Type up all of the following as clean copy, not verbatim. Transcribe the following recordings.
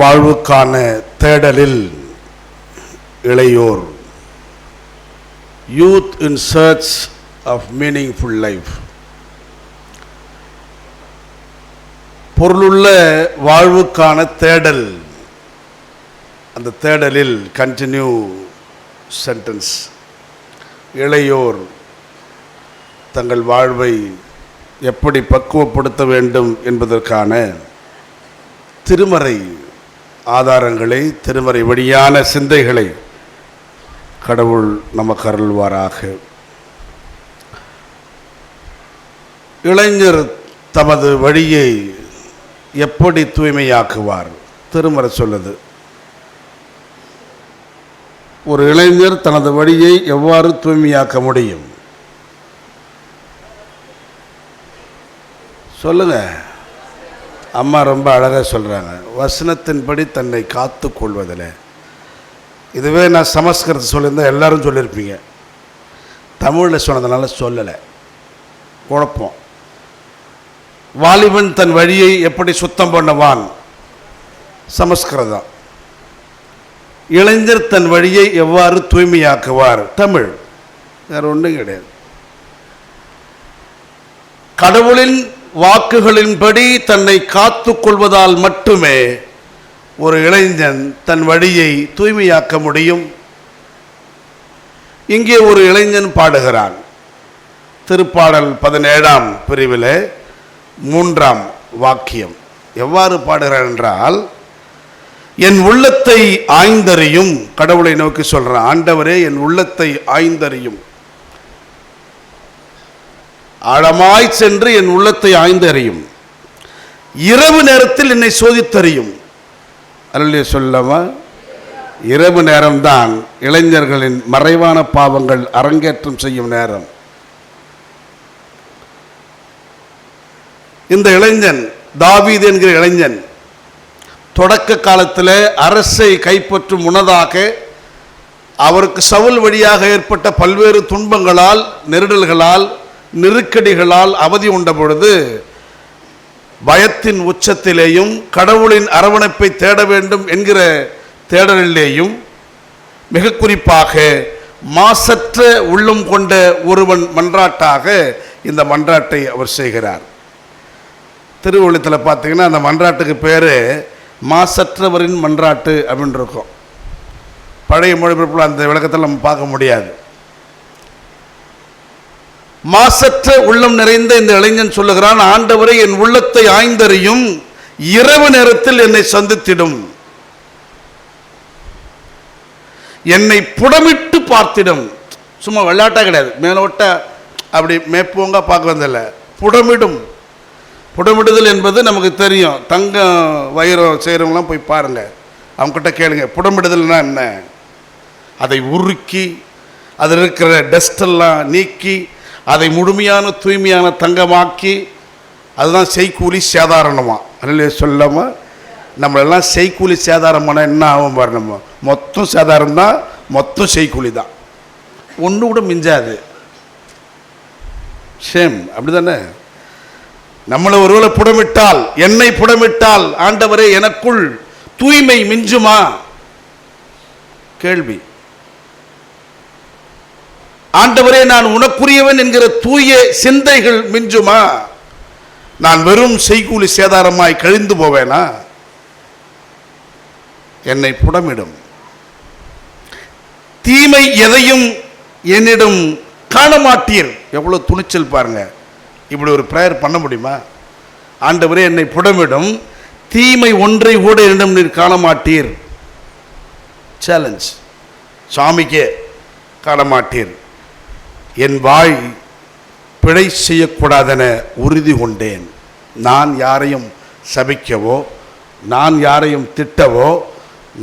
வாழ்வுக்கான தேடலில் இளையோர், youth in search of meaningful life. பொருளுள்ள வாழ்வுக்கான தேடல். அந்த தேடலில் கண்டினியூ சென்டென்ஸ். இளையோர் தங்கள் வாழ்வை எப்படி பக்குவப்படுத்த வேண்டும் என்பதற்கான திருமறை ஆதாரங்களை, திருமறை வழியான சிந்தைகளை கடவுள் நமக்கு அருள்வாராக. இளைஞர் தமது வழியை எப்படி தூய்மையாக்குவார்? திருமறை சொல்லுது. ஒரு இளைஞர் தனது வழியை எவ்வாறு தூய்மையாக்க முடியும்? சொல்லுங்க. அம்மா ரொம்ப அழகாக சொல்கிறாங்க, வசனத்தின்படி தன்னை காத்து கொள்வதில். இதுவே நான் சமஸ்கிருதத்தை சொல்லியிருந்தால் எல்லாரும் சொல்லியிருப்பீங்க. தமிழில் சொன்னதுனால சொல்லலை, குழப்பம். வாலிபன் தன் வழியை எப்படி சுத்தம் பண்ணுவான்? சமஸ்கிருதம். இளைஞர் தன் வழியை எவ்வாறு தூய்மையாக்குவார்? தமிழ். வேறு ஒன்றும் கிடையாது. கடவுளின் வாக்குகளின்படி தன்னை காத்து கொள்வதால் மட்டுமே ஒரு இளைஞன் தன் வழியை தூய்மையாக்க முடியும். இங்கே ஒரு இளைஞன் பாடுகிறான். திருப்பாடல் 17ஆம் பிரிவில் 3ஆம் வாக்கியம் எவ்வாறு பாடுகிறான் என்றால், என் உள்ளத்தை ஆய்ந்தறியும். கடவுளை நோக்கி சொல்றான், ஆண்டவரே என் உள்ளத்தை ஆய்ந்தறியும். ஆழமாய் சென்று என் உள்ளத்தை ஆய்ந்தறியும். இரவு நேரத்தில் என்னை சோதித்தறியும். அல்லேலூயா சொல்லவா? இரவு நேரம்தான் இளைஞர்களின் மறைவான பாவங்கள் அரங்கேற்றம் செய்யும் நேரம். இந்த இளைஞன், தாவீது என்கிற இளைஞன், தொடக்க காலத்தில் அரசை கைப்பற்றும் முன்னதாக அவருக்கு சவுல் வழியாக ஏற்பட்ட பல்வேறு துன்பங்களால், நெருடல்களால், நெருக்கடிகளால் அவதி உண்ட பொழுது பயத்தின் உச்சத்திலேயும் கடவுளின் அரவணைப்பை தேட வேண்டும் என்கிற தேடலிலேயும், மிக குறிப்பாக மாசற்ற உள்ளம் கொண்ட ஒருவன் மன்றாட்டாக இந்த மன்றாட்டை அவர் செய்கிறார். திருவள்ளுவத்தில் பார்த்தீங்கன்னா அந்த மன்றாட்டுக்கு பேர் மாசற்றவரின் மன்றாட்டு அப்படின்னு இருக்கும். பழைய மொழிபெயர்ப்பில் அந்த விளக்கத்தில் நம்ம பார்க்க முடியாது. மாசற்ற உள்ளம் நிறைந்த இந்த இளைஞன் சொல்லுகிறான், ஆண்டவரை என் உள்ளத்தை ஆய்ந்தறியும், இரவு நேரத்தில் என்னை சந்தித்திடும், என்னை புடமிட்டு பார்த்திடும். சும்மா விளையாட்டா கிடையாது, மேலோட்ட அப்படி மேப்போங்க பார்க்க வந்ததில்ல, புடமிடும். புடமிடுதல் என்பது நமக்கு தெரியும். தங்கம் வைரம் செய்கிறவங்களாம் போய் பாருங்க, அவங்ககிட்ட கேளுங்க, புடமிடுதல்னா என்ன. அதை உருக்கி அதில் இருக்கிற டஸ்டெல்லாம் நீக்கி அதை முழுமையான தூய்மையான தங்கமாக்கி, அதுதான் செய்கூலி சேதாரணமா. அல்ல சொல்லாம நம்மளெல்லாம் செய்கூலி சேதாரமான என்ன ஆகும் பாருங்க. மொத்தம் சேதாரம் தான், மொத்தம் செய்கூலி தான், ஒன்று கூட மிஞ்சாது. சேம் அப்படி தானே? நம்மளை ஒருவேளை புடமிட்டால், என்னை புடமிட்டால், ஆண்டவரே எனக்குள் தூய்மை மிஞ்சுமா? கேள்வி. ஆண்டவரே நான் உனக்குரியவன் என்கிற தூய சிந்தைகள் மிஞ்சுமா? நான் வெறும் செய்கூலி சேதாரமாய் கழிந்து போவேனா? என்னை புடமிடும். தீமை எதையும் என்னிடம் காண மாட்டீர். எவ்வளவு துணிச்சல் பாருங்க. இப்படி ஒரு பிரேயர் பண்ண முடியுமா? ஆண்டவரே என்னை புடமிடும், தீமை ஒன்றை கூட என்னிடம் நீர் காண மாட்டீர். சேலஞ்ச். சாமிக்கே காண மாட்டீர். என் வாய் பிழை செய்யக்கூடாதென உறுதி கொண்டேன். நான் யாரையும் சபிக்கவோ, நான் யாரையும் திட்டவோ,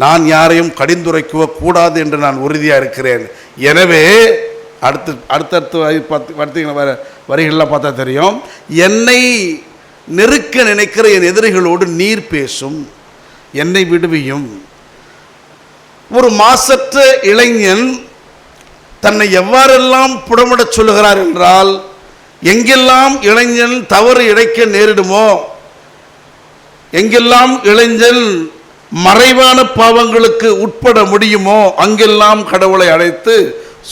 நான் யாரையும் கடிந்துரைக்கவோ கூடாது என்று நான் உறுதியாக இருக்கிறேன். எனவே அடுத்தடுத்து பார்த்தீங்கன்னா வரிகள்லாம் பார்த்தா தெரியும், என்னை நெருக்க நினைக்கிற என் எதிரிகளோடு நீர் பேசும், என்னை விடுவியும். ஒரு மாசற்ற இளைஞன் தன்னை எவ்வாறெல்லாம் புடமிடச் சொல்லுகிறார் என்றால், எங்கெல்லாம் இளைஞன் தவறு இழைக்க நேரிடுமோ, எங்கெல்லாம் இளைஞன் மறைவான பாவங்களுக்கு உட்பட முடியுமோ அங்கெல்லாம் கடவுளை அழைத்து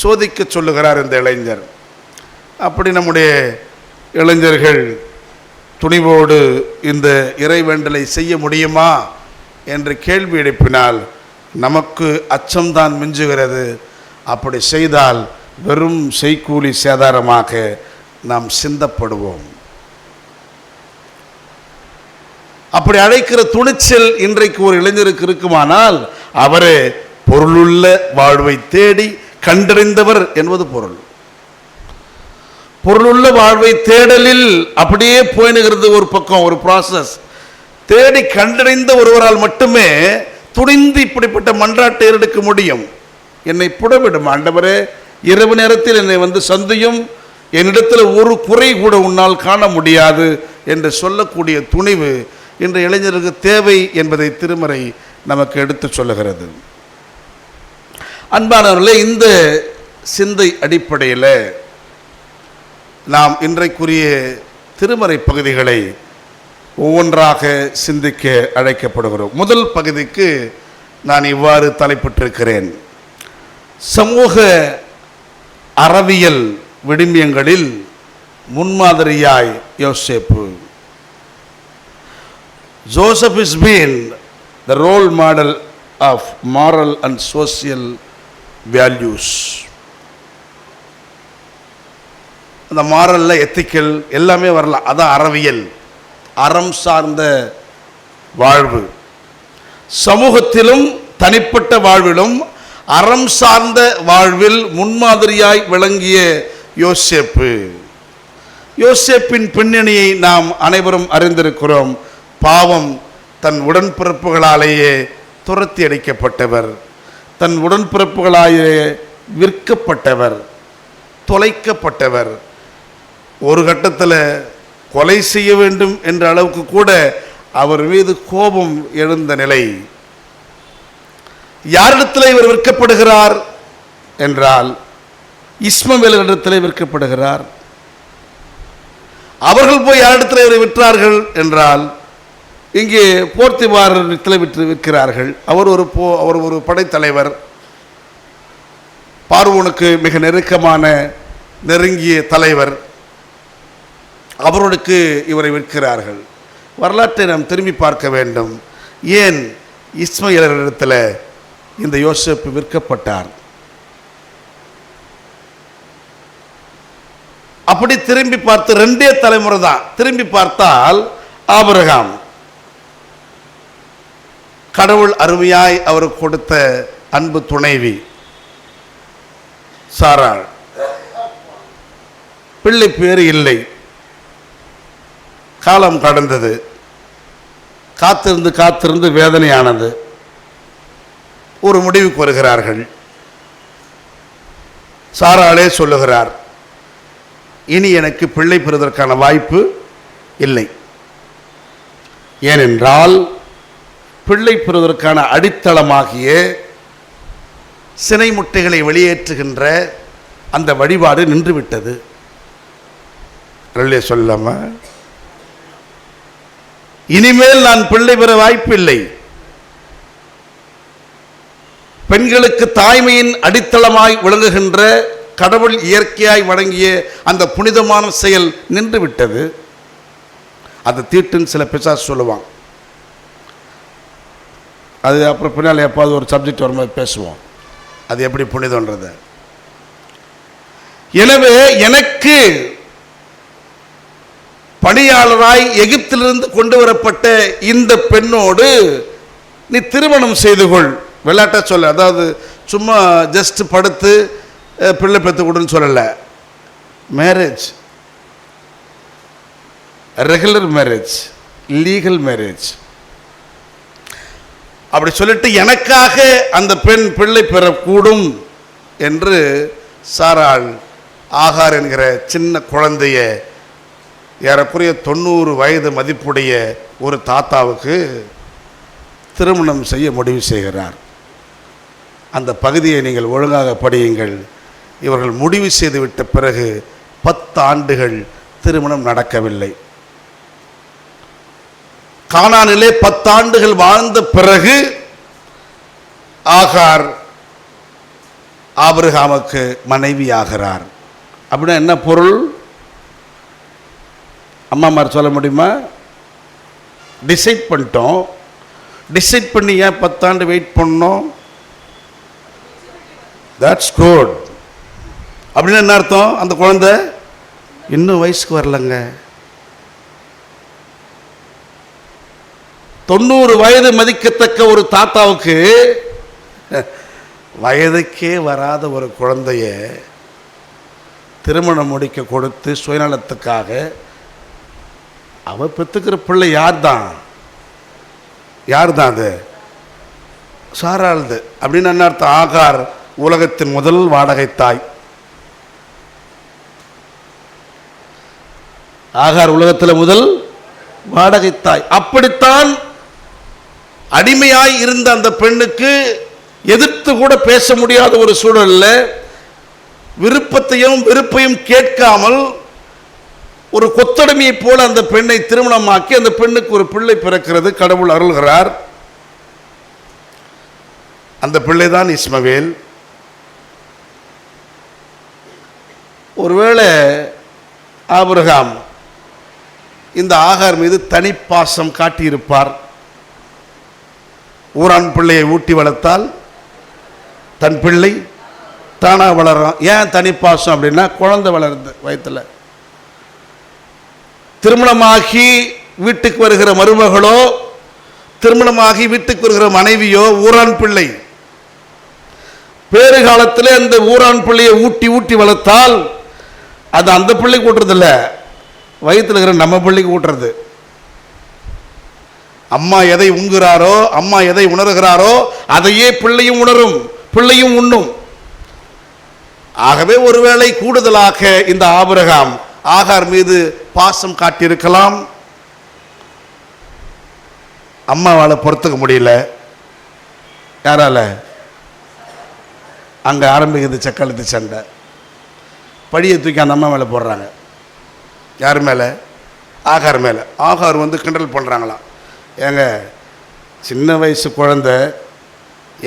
சோதிக்க சொல்லுகிறார் இந்த இளைஞர். அப்படி நம்முடைய இளைஞர்கள் துணிவோடு இந்த இறைவேண்டலை செய்ய முடியுமா என்று கேள்வி எழுப்பினால் நமக்கு அச்சம்தான் மிஞ்சுகிறது. அப்படி செய்தால் வெறும் செய்கூலி சேதாரமாக நாம் சிந்தப்படுவோம். அப்படி அழைக்கிற துணிச்சல் இன்றைக்கு ஒரு இளைஞருக்கு இருக்குமானால் அவரே பொருளுள்ள வாழ்வை தேடி கண்டறிந்தவர் என்பது பொருள். பொருளுள்ள வாழ்வை தேடலில் அப்படியே போயினுகிறது ஒரு பக்கம், ஒரு ப்ராசஸ். தேடி கண்டறிந்த ஒருவரால் மட்டுமே துணிந்து இப்படிப்பட்ட மன்றாட்டை எடுக்க முடியும். என்னை புடவிடும் ஆண்டவரே, இரவு நேரத்தில் என்னை வந்து சந்தியும், என்னிடத்தில் ஒரு குறை கூட உன்னால் காண முடியாது என்று சொல்லக்கூடிய துணிவு இன்று இளைஞருக்கு தேவை என்பதை திருமறை நமக்கு எடுத்து சொல்லுகிறது. அன்பானவர்களே, இந்த சிந்தை அடிப்படையில் நாம் இன்றைக்குரிய திருமறை பகுதிகளை ஒவ்வொன்றாக சிந்திக்க அழைக்கப்படுகிறோம். முதல் பகுதிக்கு நான் இவ்வாறு தலைப்பிட்டிருக்கிறேன்: சமூக அறவியல் விடுமியங்களில் முன்மாதிரியாய் யோசேப்பு. Joseph has been the role model of moral and social values. அந்த மாரல்ல எத்திக்கல் எல்லாமே வரலாம். அதான் அறவியல், அறம் சார்ந்த வாழ்வு. சமூகத்திலும் தனிப்பட்ட வாழ்விலும் அறம் சார்ந்த வாழ்வில் முன்மாதிரியாய் விளங்கிய யோசேப்பு. யோசேப்பின் பின்னணியை நாம் அனைவரும் அறிந்திருக்கிறோம். பாவம் தன் உடன்பிறப்புகளாலேயே துரத்தி அடிக்கப்பட்டவர், தன் உடன்பிறப்புகளாலேயே விற்கப்பட்டவர், தொலைக்கப்பட்டவர், ஒரு கட்டத்தில் கொலை செய்ய வேண்டும் என்ற அளவுக்கு கூட அவர் மீது கோபம் எழுந்த நிலை. யாரிடத்தில் இவர் விற்கப்படுகிறார் என்றால் இஸ்மவேலரிடத்தில் விற்கப்படுகிறார். அவர்கள் போய் யாரிடத்தில் இவரை விற்றார்கள் என்றால் இங்கே போர்த்திபாரிடத்தில் விற்கிறார்கள். அவர் ஒரு படைத்தலைவர், பார்வோனுக்கு மிக நெருங்கிய தலைவர். அவர்களுக்கு இவரை விற்கிறார்கள். வரலாற்றை நாம் திரும்பி பார்க்க வேண்டும். ஏன் இஸ்மவேலரிடத்தில் இந்த யோசேப்பு விற்கப்பட்டார்? அப்படி திரும்பி பார்த்து 2 தலைமுறை தான். திரும்பி பார்த்தால் ஆபிரகாம், கடவுள் அருமையாய் அவருக்கு கொடுத்த அன்பு துணைவி சாராள், பிள்ளை பேறு இல்லை, காலம் கடந்தது, காத்திருந்து வேதனையானது. ஒரு முடிவுக்கு வருகிறார்கள். சாராளே சொல்லுகிறார், இனி எனக்கு பிள்ளை பெறுவதற்கான வாய்ப்பு இல்லை. ஏனென்றால் பிள்ளை பெறுவதற்கான அடித்தளமாகிய சினை முட்டைகளை வெளியேற்றுகின்ற அந்த வழிபாடு நின்றுவிட்டது. சொல்லாம இனிமேல் நான் பிள்ளை பெற வாய்ப்பில்லை. பெண்களுக்கு தாய்மையின் அடித்தளமாய் விளங்குகின்ற கடவுள் இயற்கையாய் வழங்கிய அந்த புனிதமான செயல் நின்றுவிட்டது. அது தீட்டுன்னு சில பிசாசு சொல்லுவாங்க. அது அப்புறம் பின்னால் எப்பாவது ஒரு சப்ஜெக்ட் வரும்போது பேசுவோம், அது எப்படி புனிதன்றது. எனவே எனக்கு பணியாளராய் எகிப்திலிருந்து கொண்டு வரப்பட்ட இந்த பெண்ணோடு நீ திருமணம் செய்து கொள். விளையாட்ட சொல்ல, அதாவது சும்மா ஜஸ்ட் படுத்து பிள்ளை பெற்று கொடுன்னு சொல்லலை. Marriage, regular marriage, legal marriage. அப்படி சொல்லிட்டு எனக்காக அந்த பெண் பிள்ளை பெறக்கூடும் என்று சாராள் ஆகார் என்கிற சின்ன குழந்தைய, ஏறக்குறைய 90 வயது மதிப்புடைய ஒரு தாத்தாவுக்கு திருமணம் செய்ய முடிவு செய்கிறார். அந்த பகுதியை நீங்கள் ஒழுங்காக படியுங்கள். இவர்கள் முடிவு செய்துவிட்ட பிறகு 10 ஆண்டுகள் திருமணம் நடக்கவில்லை. கானானிலே 10 ஆண்டுகள் வாழ்ந்த பிறகு ஆகார் ஆபிரகாமுக்கு மனைவி ஆகிறார். அப்படின்னா என்ன பொருள்? அம்மாமார் சொல்ல முடியுமா? டிசைட் பண்ணிட்டோம். டிசைட் பண்ணி ஏன் 10 ஆண்டு வெயிட் பண்ணோம்? That's good. அப்படின்னு என்ன அர்த்தம்? அந்த குழந்தை இன்னும் வயசுக்கு வரலங்க. 90 வயது மதிக்கத்தக்க ஒரு தாத்தாவுக்கு வயதுக்கே வராத ஒரு குழந்தைய திருமணம் முடிக்க கொடுத்து சுயநலத்துக்காக அவ பெற்றுக்கிற பிள்ளை யார் தான் அது? சாராளுது. அப்படின்னு என்ன அர்த்தம்? ஆகார் உலகத்தின் முதல் வாடகை தாய். ஆகார் உலகத்தில் முதல் வாடகை தாய். அப்படித்தான் அடிமையாய் இருந்த அந்த பெண்ணுக்கு எதிர்த்து கூட பேச முடியாத ஒரு சூழல்ல விருப்பத்தையும் வெறுப்பையும் கேட்காமல் ஒரு கொத்தடிமையை போல அந்த பெண்ணை திருமணமாக்கி அந்த பெண்ணுக்கு ஒரு பிள்ளை பிறக்கிறது. கடவுள் அருள்கிறார். அந்த பிள்ளைதான் இஸ்மவேல். ஒருவேளை ஆபிரகாம் இந்த ஆகார் மீது தனிப்பாசம் காட்டியிருப்பார். ஊரான் பிள்ளையை ஊட்டி வளர்த்தால் தன் பிள்ளை தானா வளரும். ஏன் தனிப்பாசம் அப்படின்னா குழந்தை வளருது வயிற்றுல. திருமணமாகி வீட்டுக்கு வருகிற மருமகளோ திருமணமாகி வீட்டுக்கு வருகிற மனைவியோ ஊரான் பிள்ளை. பேறு காலத்தில் அந்த ஊரான் பிள்ளையை ஊட்டி ஊட்டி வளர்த்தால் அது அந்த பிள்ளைக்கு ஊட்டுறதில்ல, வயிற்றில் இருக்கிற நம்ம பிள்ளைக்கு ஊட்டுறது. அம்மா எதை உண்கிறாரோ, அம்மா எதை உணர்கிறாரோ அதையே பிள்ளையும் உணரும், பிள்ளையும் உண்ணும். ஆகவே ஒருவேளை கூடுதலாக இந்த ஆபிரகாம் ஆகார் மீது பாசம் காட்டியிருக்கலாம். அம்மாவால் பொறுத்துக்க முடியல. யாரால? அங்கே ஆரம்பிக்குது சக்களத்து சண்டை. படியை தூக்கி அந்த அம்மா மேலே போடுறாங்க. யார் மேலே? ஆகார் மேலே. ஆகார் வந்து கிண்டல் பண்ணுறாங்களாம். ஏங்க, சின்ன வயசு குழந்தை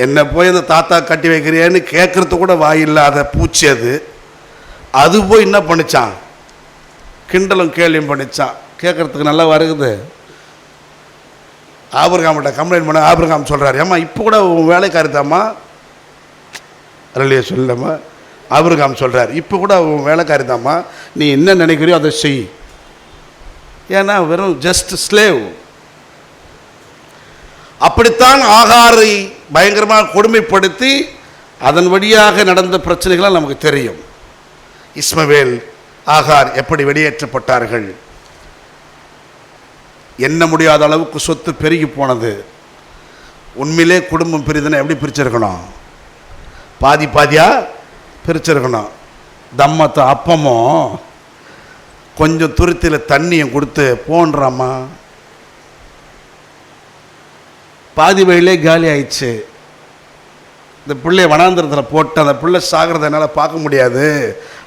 என்னை போய் அந்த தாத்தா கட்டி வைக்கிறியேன்னு கேட்குறது கூட வாயில்லாத பூச்சி அது போய் என்ன பண்ணிச்சான்? கிண்டலும் கேள்வியும் பண்ணிச்சான். கேட்குறதுக்கு நல்லா வருகுது. ஆபிரகாம்கிட்ட கம்ப்ளைண்ட் பண்ண ஆபிரகாம் சொல்கிறார், ஏம்மா இப்போ கூட உன் வேலைக்காரிதாம்மா இல்லையே சொல்லம்மா. ஆபிரகாம் சொல்கிறார், இப்போ கூட உன் வேலைக்காரிதாம்மா, நீ என்ன நினைக்கிறியோ அதை செய். ஏன்னா வெறும் ஜஸ்ட் ஸ்லேவ். அப்படித்தான் ஆகாரை பயங்கரமாக கொடுமைப்படுத்தி அதன் வழியாக நடந்த பிரச்சனைகளால் நமக்கு தெரியும். இஸ்மவேல் ஆகார் எப்படி வெளியேற்றப்பட்டார்கள். எண்ண முடியாத அளவுக்கு சொத்து பெருகி போனது. உண்மையிலே குடும்பம் பிரிதுன்னா எப்படி பிரிச்சிருக்கணும்? பாதி பாதியாக பிரிச்சிருக்கணும். தம்மத்தை அப்பமும் கொஞ்சம் துருத்தியில் தண்ணியும் கொடுத்து போன்றாம்மா. பாதி வழியிலே காலி ஆயிடுச்சு. இந்த பிள்ளைய வனாந்திரத்தில் போட்டு அந்த பிள்ளை சாகிறத என்னால் பார்க்க முடியாது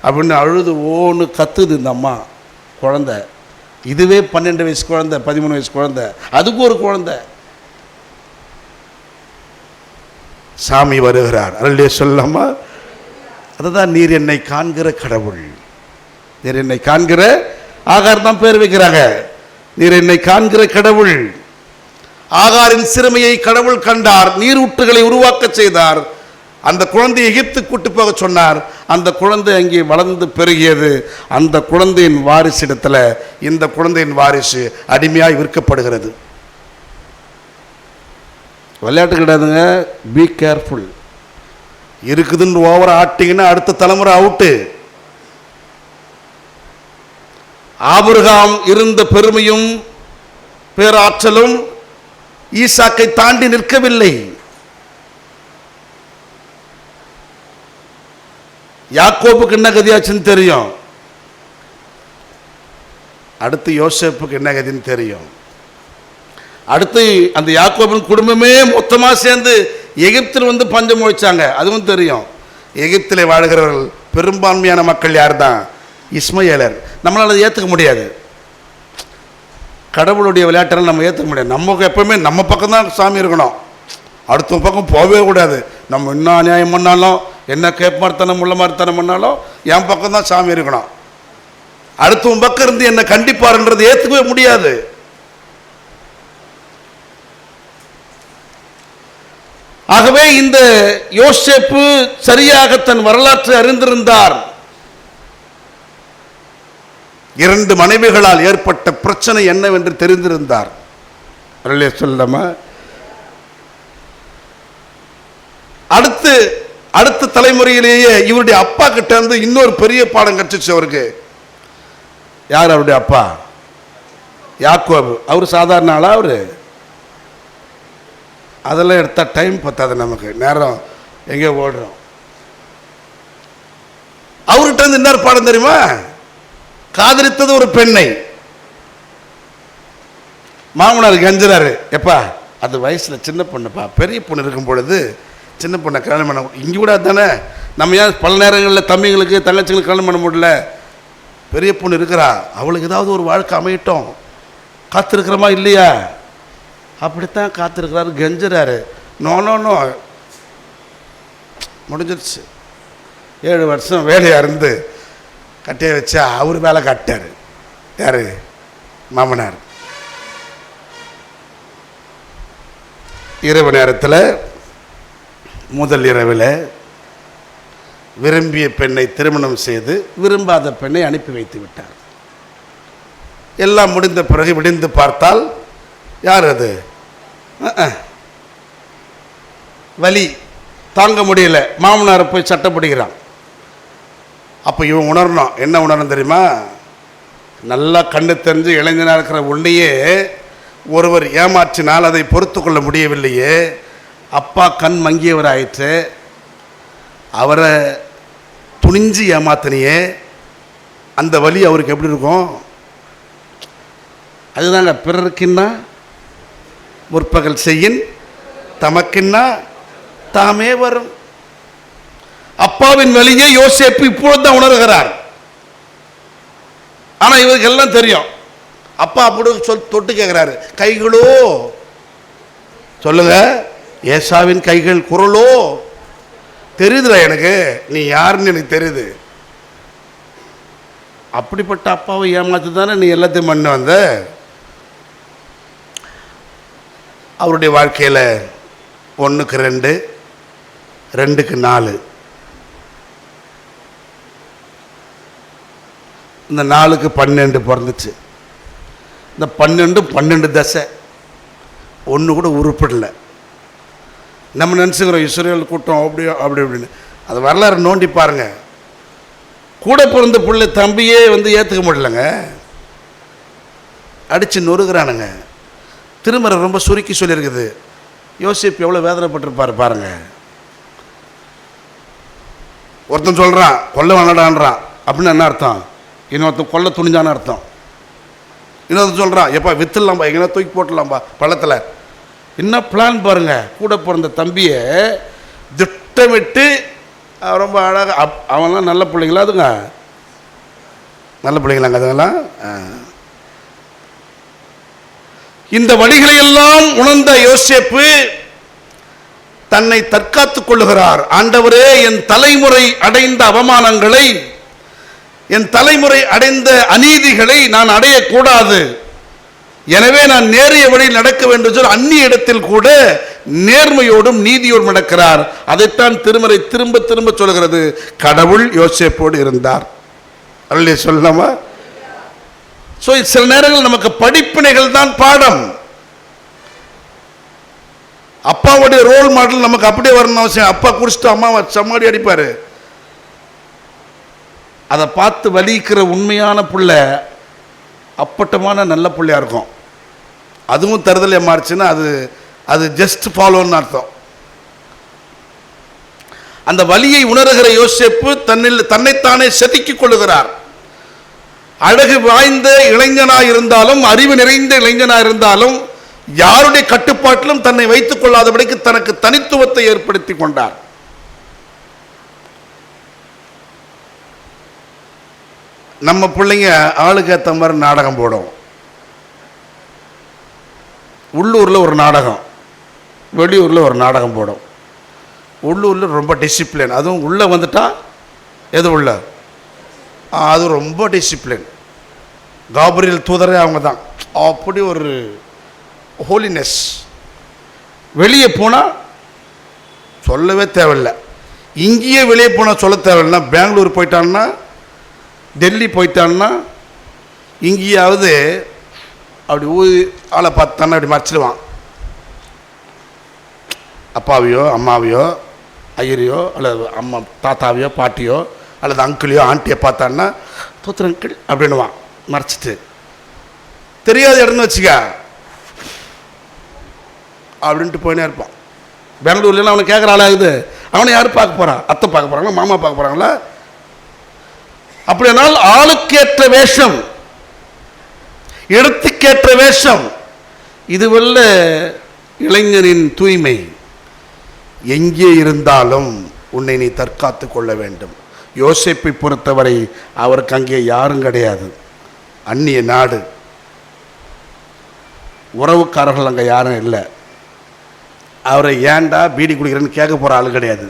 அப்படின்னு அழுது ஓன்னு கத்துது இந்த அம்மா. குழந்தை இதுவே 12 வயசு குழந்தை, 13 வயசு குழந்தை, அதுக்கு ஒரு குழந்தை. சாமி வருகிறார். அல்லே சொல்லாமா. அதுதான் நீர் என்னை காண்கிற கடவுள். நீர் என்னை காண்கிற ஆகார் தான் பேர் வைக்கிறாங்க. நீர் என்னை காண்கிற கடவுள். ஆகாரின் சிறுமையை கடவுள் கண்டார். நீரூற்றுகளை உருவாக்க செய்தார். அந்த குழந்தை எகிப்து கூட்டு போக சொன்னார். அந்த குழந்தை அங்கே வளர்ந்து பெருகியது. அந்த குழந்தையின் வாரிசிடத்தில் இந்த குழந்தையின் வாரிசு அடிமையாய் விற்கப்படுகிறது. விளையாட்டு கிடையாதுங்க. Be careful. இருக்குதுன்னு ஓவர ஆட்டிங்கன்னா அடுத்த தலைமுறை அவுட்டு. ஆபிரகாம் இருந்த பெருமையும் பேராற்றலும் ஈசாக்கை தாண்டி நிற்கவில்லை. யாக்கோபுக்கு என்ன கதியாச்சுன்னு தெரியும். அடுத்து யோசேப்புக்கு என்ன கதின்னு தெரியும். அடுத்து அந்த யாக்கோபின் குடும்பமே மொத்தமாக சேர்ந்து எகிப்தில் வந்து பஞ்சம் முழிச்சாங்க. அதுவும் தெரியும். எகிப்தில் வாழ்கிறவர்கள் பெரும்பான்மையான மக்கள் யார் தான்? இஸ்மவேலர். நம்மளால் அதை ஏற்றுக்க முடியாது. கடவுளுடைய விளையாட்டெல்லாம் நம்ம ஏற்றுக்க முடியாது. நமக்கு எப்பவுமே நம்ம பக்கம் தான் சாமி இருக்கணும், அடுத்த பக்கம் போகவே கூடாது. நம்ம என்ன அநியாயம் பண்ணாலும், என்ன கேட்பார்த்தனம் உள்ள மாதிரித்தனம் பண்ணாலும் என் பக்கம் தான் சாமி இருக்கணும். அடுத்தவன் பக்கம் இருந்து என்ன கண்டிப்பாருன்றது ஏற்றுக்கவே முடியாது. ஆகவே இந்த யோசேப்பு சரியாக தன் வரலாற்றை அறிந்திருந்தார். 2 மனைவிகளால் ஏற்பட்ட பிரச்சனை என்னவென்று தெரிந்திருந்தார். சொல்லமா அடுத்த தலைமுறையிலேயே இவருடைய அப்பா கிட்ட இருந்து இன்னொரு பெரிய பாடம் கற்றுச்சு அவருக்கு. யார் அவருடைய அப்பா? யாக்கோபு. அவர் சாதாரண ஆளா? அவரு அதெல்லாம் எடுத்தா டைம் பத்தாது, நமக்கு நேரம் எங்கே ஓடுறோம். அவர்கிட்ட இருந்து இன்னொரு பாடம் தெரியுமா? காதலித்தது ஒரு பெண்ணை. மாமனார் கெஞ்சுறாரு, எப்பா அது வயசுல சின்ன பொண்ணுப்பா, பெரிய பொண்ணு இருக்கும் பொழுது சின்ன பொண்ணை கல்யாணம் பண்ண இங்கே கூட தானே. நம்ம ஏன் பல நேரங்களில் தம்பிங்களுக்கு தங்கச்சிங்களுக்கு கல்யாணம் பண்ண முடியல? பெரிய பொண்ணு இருக்கிறா, அவளுக்கு ஏதாவது ஒரு வாழ்க்கை அமையட்டும், காத்திருக்கிறோமா இல்லையா? அப்படித்தான் காத்திருக்கிறாரு, கெஞ்சுறாரு. நோ நோ நோ, முடிஞ்சிருச்சு. 7 வருஷம் வேலையாக இருந்து கட்டையை வச்சா அவர் வேலை காட்டார். யார்? மாமனார். இரவு நேரத்தில், முதல் இரவில் விரும்பிய பெண்ணை திருமணம் செய்து விரும்பாத பெண்ணை அனுப்பி வைத்து விட்டார். எல்லாம் முடிந்த பிறகு விடிந்து பார்த்தால் யார் அது? வலி தாங்க முடியல, மாமனாரை போய் சட்டை பிடிக்கிறான். அப்போ இவன் உணரணும். என்ன உணரணும் தெரியுமா? நல்லா கண்ணு தெரிஞ்சு இளைஞனாக இருக்கிற உன்னையே ஒருவர் ஏமாற்றினால் அதை பொறுத்து கொள்ள முடியவில்லையே. அப்பா கண் மங்கியவர் ஆயிற்று, அவரை துணிஞ்சு ஏமாத்தினியே, அந்த வலி அவருக்கு எப்படி இருக்கும்? அதுதாங்க பிறருக்குன்னா முற்பகல் செய்யின், தமக்குன்னா தாமே வரும். அப்பாவின் வலியை யோசேப்பு இப்பொழுதுதான் உணர்கிறார். ஆனா இவருக்கு எல்லாம் தெரியும். அப்பா அப்படி தொட்டு கேட்கிறாரு, கைகளோ சொல்லுங்க, ஏசாவின் கைகள் குரலோ தெரியுதுடா எனக்கு, நீ யாருன்னு எனக்கு தெரியுது. அப்படிப்பட்ட அப்பாவை ஏமாத்து தானே நீ எல்லாத்தையும் பண்ண வந்த. அவருடைய வாழ்க்கையில் 1க்கு 2, 2க்கு 4, இந்த 4க்கு 12 பிறந்துச்சு. இந்த 12 தசை, ஒன்று கூட உருப்படலை. நம்ம நினச்சிக்கிறோம் இஸ்ரேல் கூட்டம் அப்படி அப்படின்னு. அது வரலாறு நோண்டி பாருங்க. கூட பிறந்த பிள்ளை தம்பியே ஏற்றுக்க முடியலங்க, அடித்து நொறுகிறானுங்க. திருமறை ரொம்ப சுருக்கி சொல்லியிருக்குது. யோசேப்பு எவ்வளோ வேதனைப்பட்டிருப்பார் பாருங்க. ஒருத்தன் சொல்கிறான் கொல்ல வேணடான்றான், அப்படின்னு என்ன அர்த்தம்? இன்னொருத்தன் கொல்ல துணிஞ்சான்னு அர்த்தம். இன்னொருத்தன் சொல்கிறான் எப்பா வித்துடலாம்பா, எங்கன்னா தூக்கி போட்டுடலாம்பா பள்ளத்தில். என்ன பிளான் பாருங்க. கூட பிறந்த தம்பியை திட்டமிட்டு ரொம்ப அழகாக, அவன்லாம் நல்ல பிள்ளைங்களா? அதுங்க நல்ல பிள்ளைங்களாங்க அதுங்கெல்லாம். இந்த வழிகளை எல்லாம் உணர்ந்த யோசேப்பு தன்னை தற்காத்துக் கொள்ளுகிறார். ஆண்டவரே, என் தலைமுறை அடைந்த அவமானங்களை, என் தலைமுறை அடைந்த அநீதிகளை நான் அடையக்கூடாது. எனவே நான் நேரிய வழியில் நடக்க வேண்டும் என்று அந்நிய இடத்தில் கூட நேர்மையோடும் நீதியோடும் நடக்கிறார். அதைத்தான் திருமறை திரும்ப திரும்ப சொல்கிறது. கடவுள் யோசேப்போடு இருந்தார். அல்லே சொல்லலாமா? ஸோ சில நேரங்கள் நமக்கு படிப்பினைகள் தான் பாடம். அப்பாவுடைய ரோல் மாடல் நமக்கு அப்படியே வரணும் அவசியம். அப்பா குடிச்சிட்டு அம்மாவை சம்மாடி அடிப்பார். அதை பார்த்து வலிக்கிற உண்மையான பிள்ளை அப்பட்டமான நல்ல பிள்ளையா இருக்கும். அதுவும் தருதலை மாறிச்சுன்னா அது ஜஸ்ட் ஃபாலோன்னு அர்த்தம். அந்த வலியை உணர்கிற யோசேப்பு தன்னைத்தானே செதுக்கிக் கொள்ளுகிறார். அழகு வாய்ந்த இளைஞனாய் இருந்தாலும், அறிவு நிறைந்த இளைஞனாய் இருந்தாலும், யாருடைய கட்டுப்பாட்டிலும் தன்னை வைத்துக் கொள்ளாதபடிக்கு தனக்கு தனித்துவத்தை ஏற்படுத்தி கொண்டார். நம்ம பிள்ளைங்க ஆளுக்கு ஏற்ற மாதிரி நாடகம் போடும். உள்ளூரில் ஒரு நாடகம், வெளியூரில் ஒரு நாடகம் போடும். உள்ளூரில் ரொம்ப டிசிப்ளின், அதுவும் உள்ளே வந்துட்டால் எது உள்ள அது ரொம்ப டிசிப்ளின். காபிரியல் தூதரே அவங்க தான், அப்படி ஒரு ஹோலினஸ். வெளியே போனால் சொல்லவே தேவையில்லை. இங்கேயே வெளியே போனால் சொல்ல தேவையில்லைன்னா, பெங்களூர் போயிட்டான்னா, டெல்லி போயிட்டான்னா, இங்கேயாவது அப்படி ஆளை பார்த்தான்னா அப்படி மறைச்சிடுவான். அப்பாவையோ அம்மாவையோ ஐயரையோ அல்லது அம்மா தாத்தாவையோ பாட்டியோ அல்லது அங்கிளையோ ஆண்டியை பார்த்தான்னா தோத்துற அங்கிள் அப்படின்னுவான் மறைச்சிட்டு. தெரியாத இடம்னு வச்சுக்க அப்படின்ட்டு போயினே இருப்பான். பெங்களூர்லாம் அவனை கேட்குற ஆளாகுது, அவனை யார் பார்க்க போகிறான்? அத்தை பார்க்க போகிறாங்களா, மாமா பார்க்க போகிறாங்களா? அப்படியானால் ஆளுக்கேற்ற வேஷம், இடத்துக்கேற்ற வேஷம், இதுவல்ல இளைஞரின் தூய்மை. எங்கே இருந்தாலும் உன்னை நீ தற்காத்து கொள்ள வேண்டும். யோசேப்பை பொறுத்தவரை அவருக்கு அங்கே யாரும் கிடையாது, அந்நிய நாடு, உறவுக்காரர்கள் அங்கே யாரும் இல்லை. அவரை ஏண்டா பீடி குடிக்கிறேன்னு கேட்க போகிற ஆள் கிடையாது,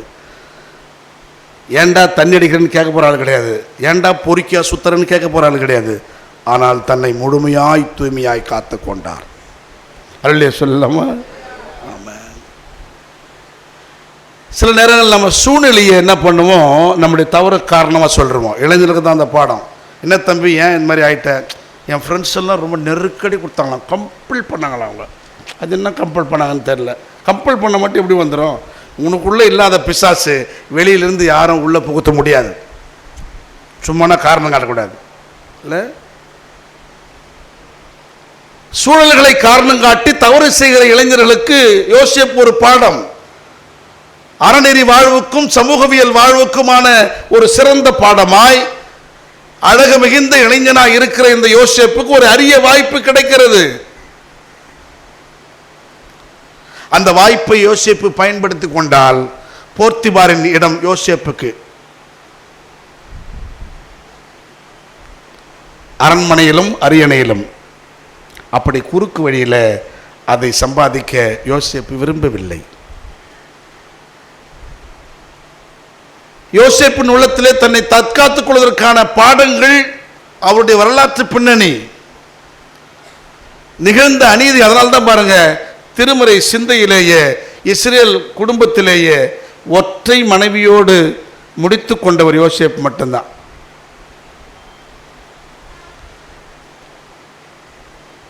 ஏண்டா தண்ணி அடிக்கிறேன்னு கேட்க போகிற ஆள் கிடையாது, ஏண்டா பொறிக்கா சுத்தரன்னு கேட்க போகிற ஆள் கிடையாது. ஆனால் தன்னை முழுமையாய் தூய்மையாய் காத்து கொண்டார். அல்லே சொல்லலாமா? ஆமாம். சில நேரங்கள் நம்ம சூழ்நிலையை என்ன பண்ணுவோம், நம்முடைய தவறு காரணமாக சொல்கிறோமோ. இளைஞர்களுக்கு தான் அந்த பாடம். என்ன தம்பி ஏன் இந்த மாதிரி ஆகிட்ட? என் ஃப்ரெண்ட்ஸ் எல்லாம் ரொம்ப நெருக்கடி கொடுத்தாங்களாம், கம்பல் பண்ணாங்களாம். அவங்க அது என்ன கம்பல் பண்ணாங்கன்னு தெரில. கம்பல் பண்ண மட்டும் எப்படி வந்துடும்? உனக்குள்ளே இல்லாத பிசாசு வெளியிலேருந்து யாரும் உள்ளே புகுத்த முடியாது. சும்மானா காரணம் காட்டக்கூடாது இல்லை. சூழல்களை காரணம் காட்டி தவறு செய்கிற இளைஞர்களுக்கு யோசேப்பு ஒரு பாடம். அறநெறி வாழ்வுக்கும் சமூகவியல் வாழ்வுக்குமான ஒரு சிறந்த பாடமாய் அழகு மிகுந்த இளைஞனாய் இருக்கிற இந்த யோசேப்புக்கு ஒரு அரிய வாய்ப்பு கிடைக்கிறது. அந்த வாய்ப்பை யோசேப்பு பயன்படுத்தி கொண்டால் போர்த்திபாரின் இடம் யோசேப்புக்கு அரண்மனையிலும் அரியணையிலும். அப்படி குறுக்கு வழியில் அதை சம்பாதிக்க யோசேப்பு விரும்பவில்லை. யோசேப்பின் உள்ளத்திலே தன்னை தற்காத்துக் கொள்வதற்கான பாடங்கள், அவருடைய வரலாற்று பின்னணி, நிகழ்ந்த அநீதி. அதனால்தான் பாருங்க, திருமறை சிந்தையிலேயே இஸ்ரேல் குடும்பத்திலேயே ஒற்றை மனைவியோடு முடித்து கொண்டவர் யோசேப்பு மட்டும்தான்.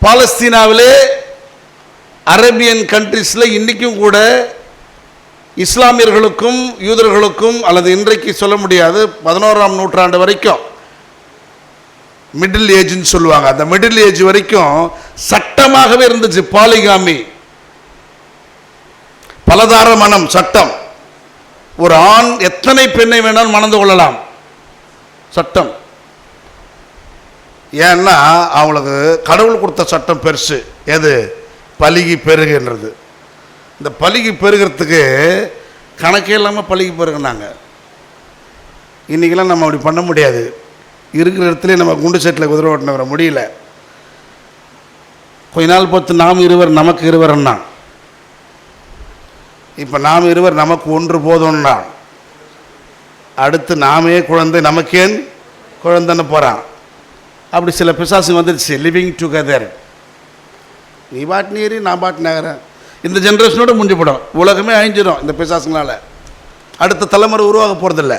பாலஸ்தீனாவிலே அரேபியன் கண்ட்ரிஸில் இன்றைக்கும் கூட இஸ்லாமியர்களுக்கும் யூதர்களுக்கும், அல்லது இன்றைக்கு சொல்ல முடியாது, 11ஆம் நூற்றாண்டு வரைக்கும் மிடில் ஏஜ்னு சொல்லுவாங்க, அந்த மிடில் ஏஜ் வரைக்கும் சட்டமாகவே இருந்துச்சு பாலிகாமி, பலதார மனம் சட்டம். ஒரு ஆண் எத்தனை பெண்ணை வேணாலும் மணந்து கொள்ளலாம், சட்டம். ஏன்னா அவங்களுக்கு கடவுள் கொடுத்த சட்டம் பெருசு. எது? பலிகி பெருகுன்றது. இந்த பலிகி பெருகிறதுக்கு கணக்கே இல்லாமல் பலிகி பெருகுனாங்க. இன்றைக்கெல்லாம் நம்ம அப்படி பண்ண முடியாது. இருக்கிற இடத்துல நம்ம குண்டு செட்டில் குதிரை ஓட்டின வர முடியல. கொஞ்ச நாள் பார்த்து நாம் இருவர் நமக்கு இருவர்னா, இப்போ நாம் இருவர் நமக்கு ஒன்று போதும்னா, அடுத்து நாமே குழந்தை நமக்கேன் குழந்தைன்னு போகிறான். அப்படி சில பிசாசு வந்துடுச்சு, லிவிங் டுகெதர். நீ பாட்டு நீரி நான் பாட்டு நகரேன். இந்த ஜென்ரேஷனோட முடிஞ்சு போடும், உலகமே அழிஞ்சிடும் இந்த பிசாசுங்களால். அடுத்த தலைமுறை உருவாக போகிறதில்ல.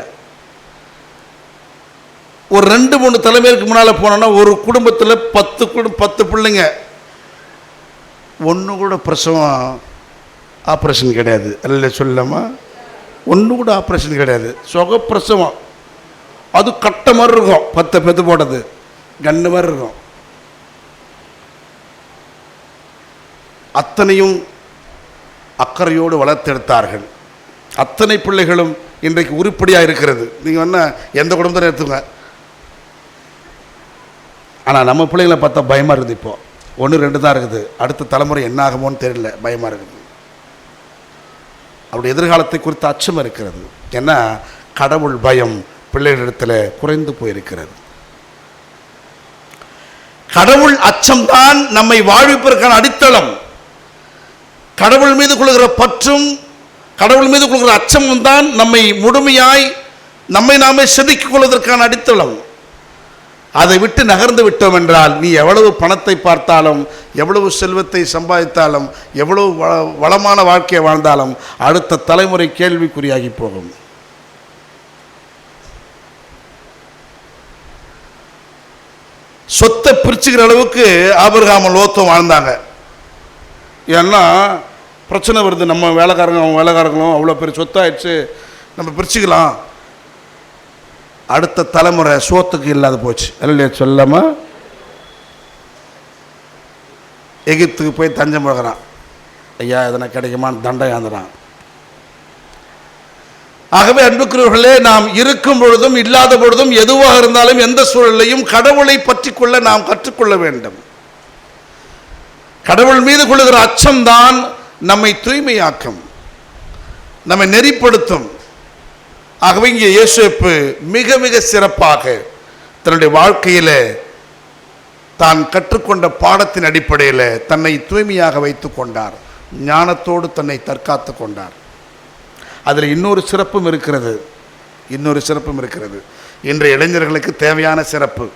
ஒரு 2-3 தலைமுறைக்கு முன்னால் போனோன்னா ஒரு குடும்பத்தில் 10 பிள்ளைங்க, ஒன்று கூட பிரசவம் ஆப்ரேஷன் கிடையாது. அல்ல சொல்லாமா, ஒன்று கூட ஆப்ரேஷன் கிடையாது, சுகப்பிரசவம். அது கட்ட மாதிரி இருக்கும், 10 பெத்து போட்டது கண்ணு மாதிரி இருக்கும். அத்தனையும் அக்கறையோடு வளர்த்தெடுத்தார்கள். அத்தனை பிள்ளைகளும் இன்றைக்கு உருப்படியாக இருக்கிறது. நீங்கள் வேணால் எந்த குடும்பத்தில் எடுத்துங்க. ஆனால் நம்ம பிள்ளைங்களை பார்த்தா பயமாக இருக்குது. இப்போது 1-2 தான் இருக்குது. அடுத்த தலைமுறை என்ன ஆகுமோன்னு தெரியல, பயமாக இருக்குது. அவருடைய எதிர்காலத்தை குறித்து அச்சம் இருக்கிறது. ஏன்னா கடவுள் பயம் பிள்ளைகளிடத்தில் குறைந்து போயிருக்கிறது. கடவுள் அச்சம்தான் நம்மை வாழ்விப்பதற்கான அடித்தளம். கடவுள் மீது கொள்கிற பற்றும் கடவுள் மீது கொள்கிற அச்சமும் தான் நம்மை முழுமையாய் நம்மை நாமே செதுக்கிக் கொள்வதற்கான அடித்தளம். அதை விட்டு நகர்ந்து விட்டோம் என்றால் நீ எவ்வளவு பணத்தை பார்த்தாலும், எவ்வளவு செல்வத்தை சம்பாதித்தாலும், எவ்வளவு வளமான வாழ்க்கையை வாழ்ந்தாலும் அடுத்த தலைமுறை கேள்விக்குறியாகி போகும். சொத்தை பிரிச்சுக்கிற அளவுக்கு ஆபிரகாமும் லோத்தும் வாழ்ந்தாங்க. ஏன்னா பிரச்சனை வருது, நம்ம வேலைக்காரங்க அவங்க வேலைக்காரங்களும் அவ்வளோ பெரிய சொத்தாயிடுச்சு, நம்ம பிரிச்சுக்கலாம். அடுத்த தலைமுறை சோத்துக்கு இல்லாத போச்சு. இல்லையா சொல்லாம எகிப்துக்கு போய் தஞ்சம் முழகிறான். ஐயா எதனா கிடைக்குமான்னு தண்டை ஆந்துறான். ஆகவே அன்புக்குரியவர்களே, நாம் இருக்கும் பொழுதும் இல்லாத பொழுதும் எதுவாக இருந்தாலும் எந்த சூழலையும் கடவுளை பற்றி கொள்ள நாம் கற்றுக்கொள்ள வேண்டும். கடவுள் மீது கொள்ளுகிற அச்சம்தான் நம்மை தூய்மையாக்கும், நம்மை நெறிப்படுத்தும். ஆகவே இங்கே யோசேப்பு மிக மிக சிறப்பாக தன்னுடைய வாழ்க்கையில் தான் கற்றுக்கொண்ட பாடத்தின் அடிப்படையில் தன்னை தூய்மையாக வைத்து கொண்டார். ஞானத்தோடு தன்னை தற்காத்து கொண்டார். அதில் இன்னொரு சிறப்பும் இருக்கிறது. இன்றைய இளைஞர்களுக்கு தேவையான சிறப்பு.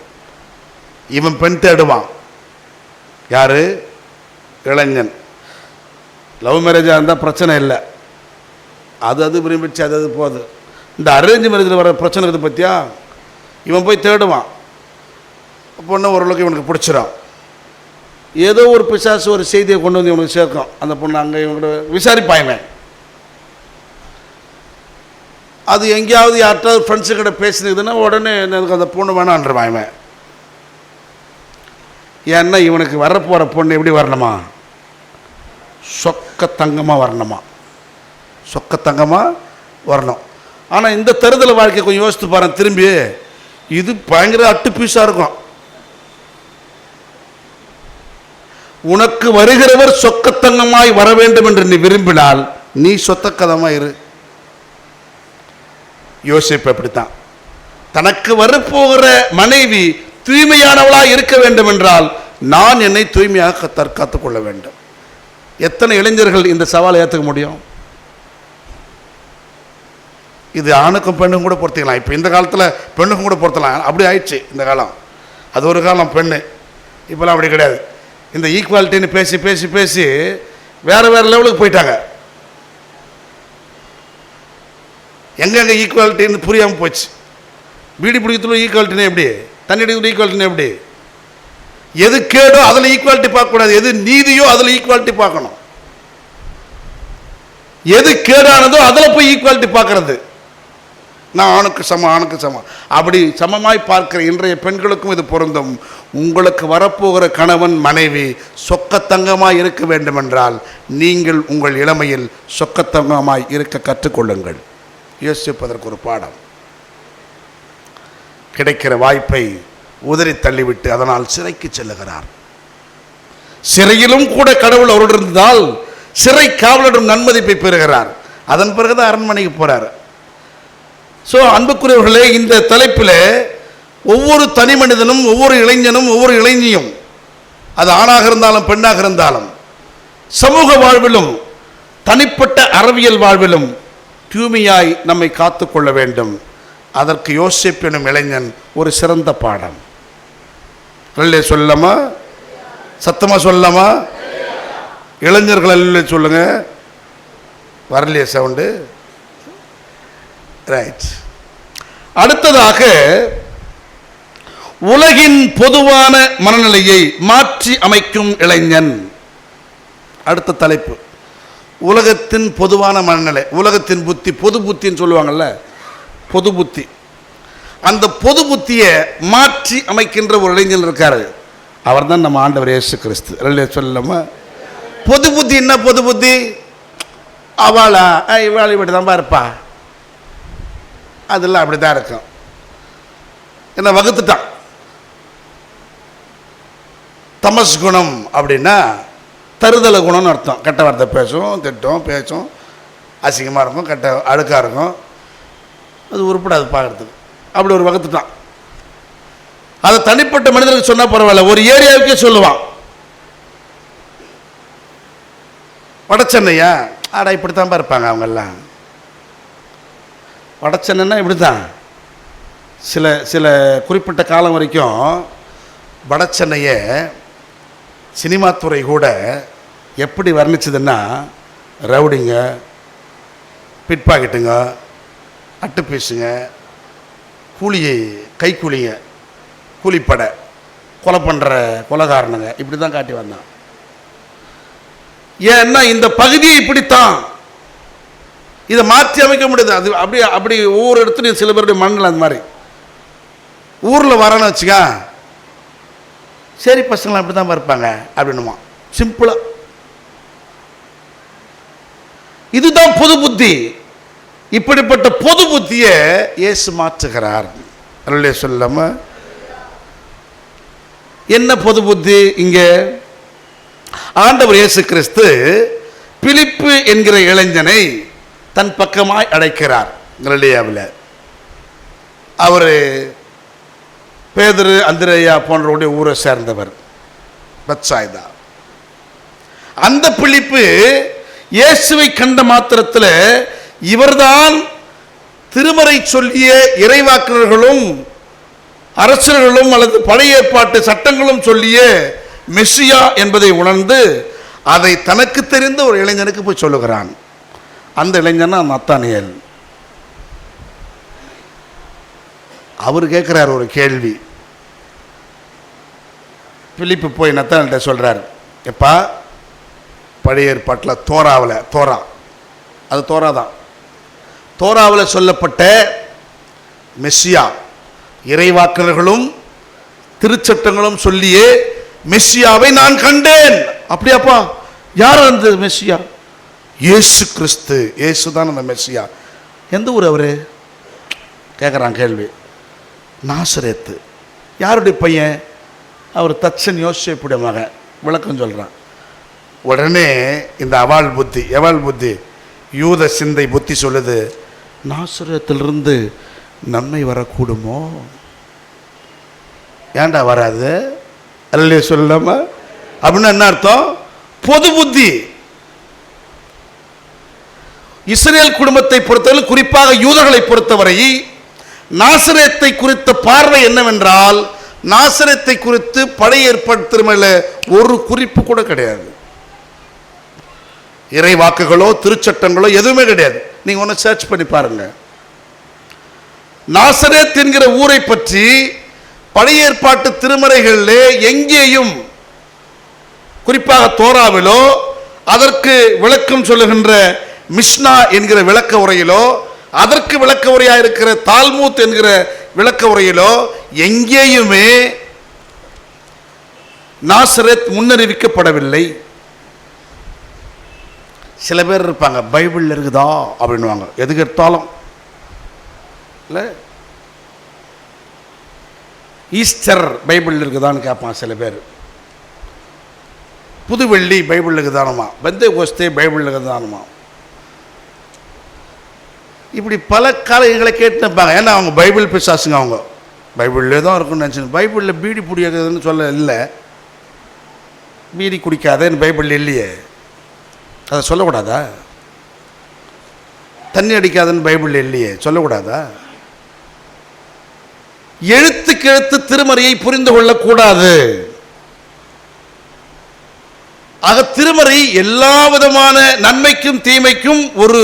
இவன் பெண் தேடுவான். யாரு? இளைஞன். லவ் மேரேஜாக இருந்தால் பிரச்சனை இல்லை, அது விரும்பிச்சு அது போகுது. இந்த அரேஞ்ச் மேரேஜில் வர பிரச்சனை இருக்குது பற்றியா? இவன் போய் தேடுவான், பொண்ணை ஓரளவுக்கு இவனுக்கு பிடிச்சிடும். ஏதோ ஒரு பிசாசு ஒரு செய்தியை கொண்டு வந்து இவனுக்கு சேர்க்கும். அந்த பொண்ணு அங்கே இவங்க விசாரிப்பாங்க. அது எங்கேயாவது யார்ட்டாவது ஃப்ரெண்ட்ஸுக்கிட்ட பேசினதுன்னா உடனே எனக்கு அந்த பொண்ணு வேணான்றான். ஏன்னா இவனுக்கு வரப்போகிற பொண்ணு எப்படி வரணுமா? சொக்க தங்கமாக வரணும். ஆனால் இந்த தருதலை வாழ்க்கை கொஞ்சம் யோசித்து பாருங்க. திரும்பி இது பயங்கர அட்டு பீஸாக இருக்கும். உனக்கு வருகிறவர் சொக்கத்தங்கமாய் வர வேண்டும் என்று நீ விரும்பினால் நீ சொத்தக்கதமாக இரு. யோசிப்பு அப்படித்தான். தனக்கு வரப்போகிற மனைவி தூய்மையானவளாக இருக்க வேண்டும் என்றால் நான் என்னை தூய்மையாக தற்காத்துக் கொள்ள வேண்டும். எத்தனை இளைஞர்கள் இந்த சவாலை ஏற்றுக்க முடியும்? இது ஆணுக்கும் பெண்ணுக்கும் கூட பொறுத்திக்கலாம். இப்போ இந்த காலத்தில் பெண்ணுக்கும் கூட பொறுத்தலாம். அப்படி ஆயிடுச்சு இந்த காலம். அது ஒரு காலம் பெண்ணு, இப்போலாம் அப்படி கிடையாது. இந்த ஈக்குவாலிட்டின்னு பேசி பேசி பேசி வேறு லெவலுக்கு போயிட்டாங்க. எங்கெங்கே ஈக்குவாலிட்டின்னு புரியாமல் போச்சு. பீடி பிடிக்கிறதுல ஈக்குவாலிட்டின்னு எப்படி, தண்ணி அடிக்கிறதுல ஈக்குவாலிட்டின்னு எப்படி? எது கேடோ அதில் ஈக்குவாலிட்டி பார்க்கக்கூடாது, எது நீதியோ அதில் ஈக்குவாலிட்டி பார்க்கணும். எது கேடானதோ அதில் போய் ஈக்குவாலிட்டி பார்க்கறது. நான் ஆணுக்கு சமம் அப்படி சமமாய் பார்க்கிற இன்றைய பெண்களுக்கும் இது பொருந்தும். உங்களுக்கு வரப்போகிற கணவன் மனைவி சொக்கத்தங்கமாய் இருக்க வேண்டும் என்றால் நீங்கள் உங்கள் இளமையில் சொக்கத்தங்கமாய் இருக்க கற்றுக்கொள்ளுங்கள். யோசிப்பதற்கு ஒரு பாடம். கிடைக்கிற வாய்ப்பை உதறி தள்ளிவிட்டு அதனால் சிறைக்கு செல்லுகிறார். சிறையிலும் கூட கடவுள் அவருடன் இருந்தால் சிறை காவலரும் நன்மதிப்பை பெறுகிறார். அதன் பிறகுதான் அரண்மனைக்கு போறார். ஸோ அன்புக்குரியவர்களே, இந்த தலைப்பில் ஒவ்வொரு தனி மனிதனும், ஒவ்வொரு இளைஞனும், ஒவ்வொரு இளைஞியும், அது ஆணாக இருந்தாலும் பெண்ணாக இருந்தாலும், சமூக வாழ்விலும் தனிப்பட்ட அறவியல் வாழ்விலும் தூய்மையாய் நம்மை காத்து கொள்ள வேண்டும். அதற்கு யோசேப்பு எனும் இளைஞன் ஒரு சிறந்த பாடம். சொல்லலாமா? சத்தமா சொல்லலாமா? இளைஞர்கள் அல்ல சொல்லுங்க. வரலையே சவுண்டு? ரைட். அடுத்ததாக உலகின் பொதுவான மனநிலையை மாற்றி அமைக்கும் இளைஞன். அடுத்த தலைப்பு உலகத்தின் பொதுவான மனநிலை, உலகத்தின் புத்தி, பொது புத்தின்னு சொல்லுவாங்கல்ல, பொது புத்தி. அந்த பொது புத்தியை மாற்றி அமைக்கின்ற ஒரு இளைஞன் இருக்காரு. அவர் தான் நம்ம ஆண்டவர் இயேசு கிறிஸ்து. சொல்லலாமா? பொது புத்தி என்ன? பொது புத்தி அவளா இவாளை இப்படி தான் இருப்பா, அதெல்லாம் அப்படி தான் இருக்கும். என்ன வகுத்துட்டான். தமஸ் குணம் அப்படின்னா தருதல குணம்னு அர்த்தம். கெட்ட வார்த்தை பேசும், திட்டம் பேசும், அசிங்கமாக இருக்கும், கெட்ட அழுக்காக இருக்கும், அது உருப்படாது பார்க்குறதுக்கு. அப்படி ஒரு வகுத்துட்டான். அதை தனிப்பட்ட மனிதனுக்கு சொன்னால் பரவாயில்ல, ஒரு ஏரியாவுக்கே சொல்லுவான். வடச்சென்னையா? ஆடா இப்படித்தான் இருப்பாங்க அவங்கெல்லாம். வடச்சென்னைன்னா இப்படி தான். சில சில குறிப்பிட்ட காலம் வரைக்கும் வடச்சென்னையை சினிமா துறை கூட எப்படி வர்ணிச்சதுன்னா, ரவுடிங்க, பிட்பாக்கெட்டுங்க, அட்டுப்பீஸுங்க, கைக்கூலிங்க, கூலிப்படை, கொலை பண்ணுற கொலைகாரனுங்க, இப்படி தான் காட்டி வந்தான். ஏன்னா இந்த பகுதியை இப்படித்தான், இதை மாற்றி அமைக்க முடியாது. அது அப்படி ஒவ்வொரு இடத்துலையும் சில பேருடைய மண்ணில் அந்த மாதிரி ஊரில் வரணும்னு வச்சுக்க, சரி பசங்களாம் அப்படி தான் இருப்பாங்க அப்படின்னுமா, சிம்பிளா. இதுதான் பொது புத்தி. இப்படிப்பட்ட பொது புத்தியை இயேசு மாற்றுகிறார். அல்லேலூயா சொல்லாம. என்ன பொது புத்தி இங்க? ஆண்டவர் இயேசு கிறிஸ்து பிலிப்பு என்கிற இளைஞனை தன் பக்கமாய் அழைக்கிறார். கலிலேயாவில் அவர் பேதுரு, அந்திரேயா போன்றவருடைய ஊரை சேர்ந்தவர், பெத்சாய்தா. அந்த பிலிப்பு இயேசுவை கண்ட மாத்திரத்தில் இவர்தான் திருமறை சொல்லிய இறைவாக்கினர்களும் அரசர்களும் அல்லது பழைய ஏற்பாட்டு சட்டங்களும் சொல்லிய மெசியா என்பதை உணர்ந்து அதை தனக்கு தெரிந்த ஒரு இளைஞனுக்கு போய் சொல்லுகிறான். அந்த இளைஞனா நத்தானியேல். அவர் கேட்கிறார் ஒரு கேள்வி. பிலிப்பு போய் நத்தானியல்கிட்ட சொல்றார், எப்பா பழைய ஏற்பாட்டில் தோரா அது தோரா தான், தோராவில் சொல்லப்பட்ட மெஸ்ஸியா இறைவாக்கினர்களும் திருச்சட்டங்களும் சொல்லியே மெஸ்ஸியாவை நான் கண்டேன். அப்படியாப்பா? யார் அந்த மெஸ்ஸியா? இயேசு கிறிஸ்து. இயேசு தான் அந்த மெஸ்ஸியா. எந்த ஊர் அவரு கேட்குறான் கேள்வி. நாசரேத்து. யாருடைய பையன்? அவர் தச்சன் யோசேப்புடைய மகன். விளக்கம் சொல்கிறான். உடனே இந்த எவாள் புத்தி யூத சிந்தை புத்தி சொல்லுது, நாசரேத்திலிருந்து நன்மை வரக்கூடுமோ? ஏன்டா வராது? அல்லேலூயா சொல்லாம அப்படின்னா என்ன அர்த்தம்? பொது புத்தி. இஸ்ரேல் குடும்பத்தை பொறுத்தவரை, குறிப்பாக யூதர்களை பொறுத்தவரை, நாசரேத்தை குறித்த பார்வை என்னவென்றால், நாசரேத்தை குறித்து பழைய ஏற்பாட்டு திருமறையில ஒரு குறிப்பு கூட கிடையாது. இறை வாக்குகளோ திருச்சட்டங்களோ எதுவுமே கிடையாது. நீங்க ஒன்று சர்ச் பண்ணி பாருங்க. நாசரேத் என்கிற ஊரை பற்றி பழைய ஏற்பாட்டு திருமறைகளிலே எங்கேயும், குறிப்பாக தோராவிலோ அதற்கு விளக்கம் சொல்லுகின்ற மிஷ்னா என்கிற விளக்க உரையிலோ, அதற்கு விளக்க உரையா இருக்கிற தால்மூத் என்கிற விளக்க உரையிலோ எங்கேயுமே நாசரேத் முன்னறிவிக்கப்படவில்லை. சில பேர் இருப்பாங்க, பைபிள் இருக்குதா அப்படின்வாங்க, எதுக்கு எடுத்தாலும். இல்லை, ஈஸ்டர் பைபிள் இருக்குதான்னு கேட்பான் சில பேர். புதுவெள்ளி பைபிள் இருக்குதானுமா, பெந்தேகோஸ்தே பைபிள் இருக்குதானுமா, இப்படி பல காரியங்களை கேட்டு நிற்பாங்க. ஏன்னா அவங்க பைபிள் பிசாசுங்க. அவங்க பைபிள்லே தான் இருக்குன்னு நினச்சி, பைபிளில் பீடி பிடிக்காதுன்னு சொல்ல இல்லை, பீடி குடிக்காதேன்னு பைபிள் இல்லையே, அதை சொல்லக்கூடாதா? தண்ணி அடிக்காதுன்னு பைபிள் இல்லையே, சொல்லக்கூடாதா? எழுத்துக்கு எழுத்து திருமறையை புரிந்து கொள்ளக்கூடாது. ஆக திருமறை எல்லா விதமான நன்மைக்கும் தீமைக்கும் ஒரு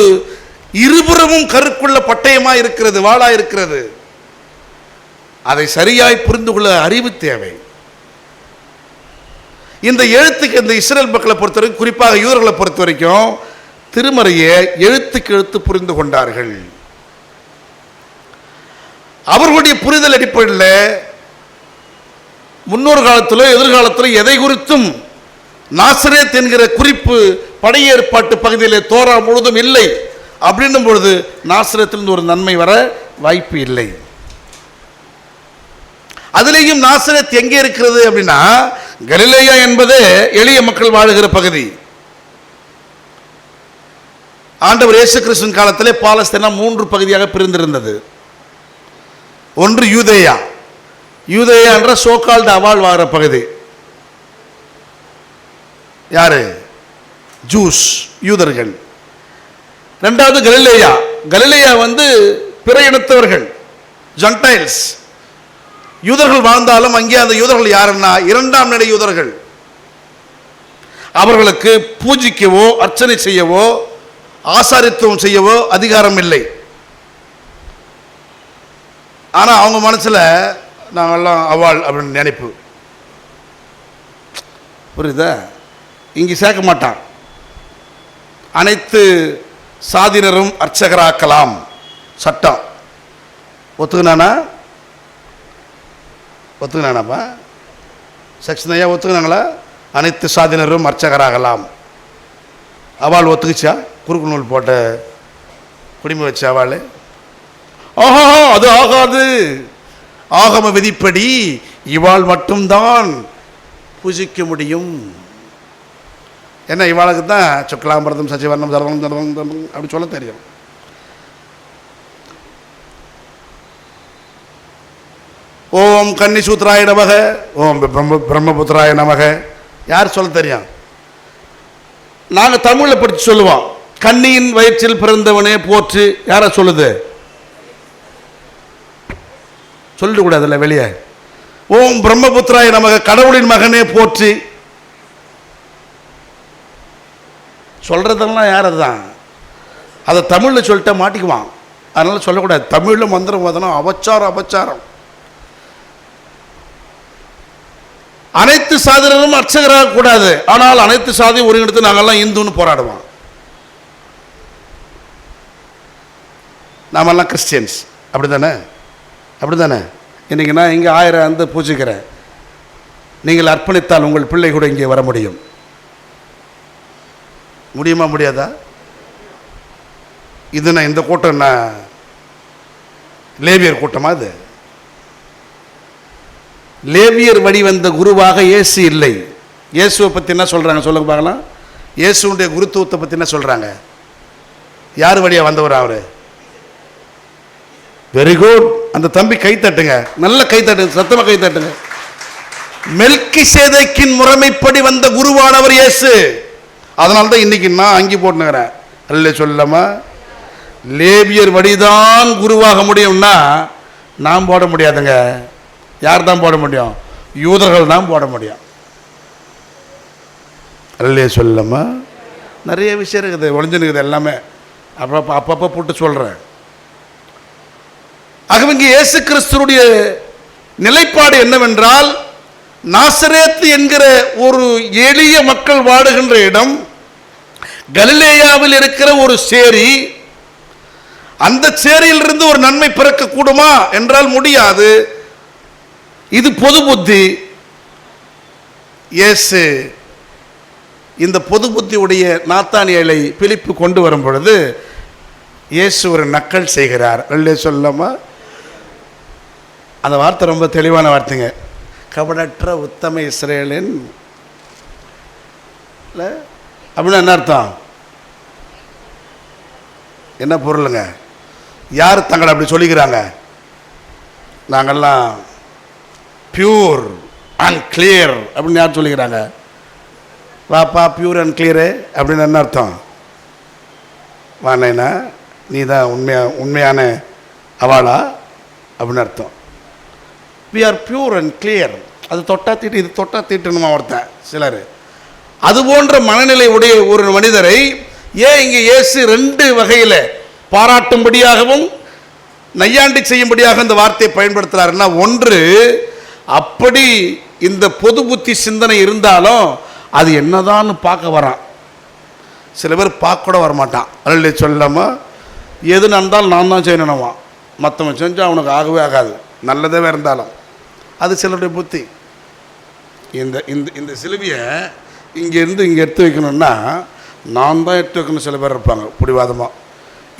இருபுறமும் கருக்குள்ள பட்டயமா இருக்கிறது, வாளா இருக்கிறது. அதை சரியாய் புரிந்து கொள்ள அறிவு தேவை. இந்த எழுத்துக்கு, இந்த இஸ்ரேல் மக்களை பொறுத்த வரைக்கும், குறிப்பாக யூதர்களை பொறுத்த வரைக்கும், திருமறையை எழுத்துக்கு எழுத்து புரிந்து கொண்டார்கள். அவர்களுடைய புரிதல் அடிப்படையில் முன்னொரு காலத்திலோ எதிர்காலத்திலோ எதை குறித்தும் நாசரேத் என்கிற குறிப்பு பழைய ஏற்பாட்டு பகுதியிலே தோரா முழுதும் இல்லை. அப்படின்னும் பொழுது நாசரேத்திலிருந்து ஒரு நன்மை வர வாய்ப்பு இல்லை. அதிலேயும் நாசரேத் எங்கே இருக்கிறது அப்படின்னா, கலிலேயா என்பது எளிய மக்கள் வாழுகிற பகுதி. ஆண்டவர் இயேசு கிறிஸ்துவின் காலத்திலே பாலஸ்தீனா 3 பகுதியாக பிரிந்திருந்தது. ஒன்று யூதேயா. யூதேயா என்ற சோகால்டு அவாள் வாழ பகுதி. யாரு? ஜூஸ், யூதர்கள். ரெண்டாவது கலிலேயா. கலிலேயா பிற இனத்தவர்கள், ஜென்டைல்ஸ். யூதர்கள் வாழ்ந்தாலும் அங்கே அந்த யூதர்கள் யாருன்னா இரண்டாம் நிலை யூதர்கள். அவர்களுக்கு பூஜிக்கவோ அர்ச்சனை செய்யவோ ஆசாரித்துவம் செய்யவோ அதிகாரம் இல்லை. ஆனால் அவங்க மனசில் நாங்கள்லாம் அவாள் அப்படின்னு நினைப்பு. புரியுதா? இங்கே சேர்க்க மாட்டான். அனைத்து சாதியினரும் அர்ச்சகராக்கலாம் சட்டம். ஒத்துக்கினானாப்பா செக்ஷன் ஐயா ஒத்துக்கினாங்களா? அனைத்து சாதியினரும் அர்ச்சகராகலாம். அவள் ஒத்துக்குச்சா? குறுக்கு நூல் போட்ட குடிமை வச்ச அவள், ஆஹா அது ஆகாது, ஆகம விதிப்படி இவாள் மட்டும்தான் பூஜிக்க முடியும். என்ன, இவாளுக்கு தான் சுக்லாம்பரதம் சச்சிவர்ணம் தர்மம் தர்மம் தர்மம் அப்படி சொல்ல தெரியும். ஓம் கன்னிசூத்ராய நமக, ஓம் பிரம்மபுத்திராய நமக யார் சொல்ல தெரியும்? நாங்கள் தமிழில் படித்து சொல்லுவோம். கன்னியின் வயிற்றில் பிறந்தவனே போற்று. யார சொல்லுது? சொல்லிடக்கூடாதுல்ல வெளியே. ஓம் பிரம்மபுத்திராய நமக, கடவுளின் மகனே போற்று. சொல்றதெல்லாம் யார்? அதுதான். அதை தமிழில் சொல்லிட்டா மாட்டிக்குவான். அதனால சொல்லக்கூடாது. தமிழில் மந்திரம் வதனம் அபச்சாரம், அபச்சாரம். அனைத்து சாதியினரும் அர்ச்சகராக கூடாது. ஆனால் அனைத்து சாதியும் ஒருங்கிணைத்து நாங்கள்லாம் இந்துன்னு போராடுவோம். நாமெல்லாம் கிறிஸ்டியன்ஸ். அப்படித்தானே? அப்படித்தானே? இன்னைக்கு நான் இங்கே 1000 பூஜிக்கிறேன். நீங்கள் அர்ப்பணித்தால் உங்கள் பிள்ளை கூட இங்கே வர முடியும். முடியுமா? முடியாதா? இது நான் இந்த கூட்டம் என்ன லேவியர் கூட்டமா? இது லேவியர் வழி வந்த குருவாக இயேசு இல்லை. இயேசுவை பற்றி என்ன சொல்கிறாங்க சொல்லுங்க பார்க்கலாம். இயேசுடைய குருத்துவத்தை பற்றி என்ன சொல்கிறாங்க? யார் வழியாக வந்தவர் அவர்? Very good. அந்த தம்பி கை தட்டுங்க, நல்ல கை தட்டுங்க, சத்தமாக கை தட்டுங்க. மெல்கிசேதேக்கின் முறைமைப்படி வந்த குருவானவர் இயேசு. அதனால தான் இன்னைக்கு நான் அங்கி போட்டுக்கிறேன். அல்ல சொல்லாமா, லேவியர் வழிதான் குருவாக முடியும்னா நாம் போட முடியாதுங்க. யார் தான் போட முடியும்? யூதர்கள் தான் போட முடியும். அல்ல சொல்லாமா, நிறைய விஷயம் இருக்குது, ஒளிஞ்சுனுக்குது எல்லாமே. அப்பப்போ போட்டு சொல்கிறேன். ஆகவே இங்கே இயேசு கிறிஸ்துவுடைய நிலைப்பாடு என்னவென்றால், நாசரேத் என்கிற ஒரு எளிய மக்கள் வாடுகின்ற இடம், கலிலேயாவில் இருக்கிற ஒரு சேரி. அந்த சேரியிலிருந்து ஒரு நன்மை பிறக்க கூடுமா என்றால் முடியாது. இது பொது புத்தி. இயேசு இந்த பொது புத்தியுடைய நாத்தானியலை பிலிப்பு கொண்டு வரும் பொழுது இயேசு ஒரு நக்கல் செய்கிறார். அல்ல சொல்லாமா, அந்த வார்த்தை ரொம்ப தெளிவான வார்த்தைங்க. கபடற்ற உத்தம இஸ்ரேலின் அப்படின்னா என்ன அர்த்தம்? என்ன பொருளுங்க? யார் தங்களை அப்படி சொல்லிக்கிறாங்க? நாங்கள்லாம் பியூர் அண்ட் கிளியர் அப்படின்னு யார் சொல்லிக்கிறாங்க? வாப்பா பியூர் அண்ட் கிளியரு அப்படின்னு என்ன அர்த்தம்? வானேனா நீ தான் உண்மையான அவாளா அப்படின்னு அர்த்தம். We are pure and clear. அது தொட்டா தீட்டு, இது தொட்டா தீட்டுணுமா ஒருத்தன் சிலர். அது போன்ற மனநிலை உடைய ஒரு மனிதரை ஏன் இங்கே இயேசு 2 வகையில் பாராட்டும்படியாகவும் நையாண்டி செய்யும்படியாக இந்த வார்த்தையை பயன்படுத்துகிறாருன்னா, ஒன்று, அப்படி இந்த பொது புத்தி சிந்தனை இருந்தாலும் அது என்னதான்னு பார்க்க வரான். சில பேர் பார்க்க கூட வரமாட்டான். அல்ல சொல்லாமல் எது நடந்தாலும் நான் தான் செய்யணுமா, மற்றவன் செஞ்சால் அவனுக்கு ஆகவே ஆகாது, நல்லதாகவே இருந்தாலும். அது சிலருடைய புத்தி. இந்த இந்த இந்த சிலுவையை இங்கேருந்து இங்கே எடுத்து வைக்கணும்னா நான் தான் எடுத்து வைக்கணும். சில பேர் இருப்பாங்க பிடிவாதமாக.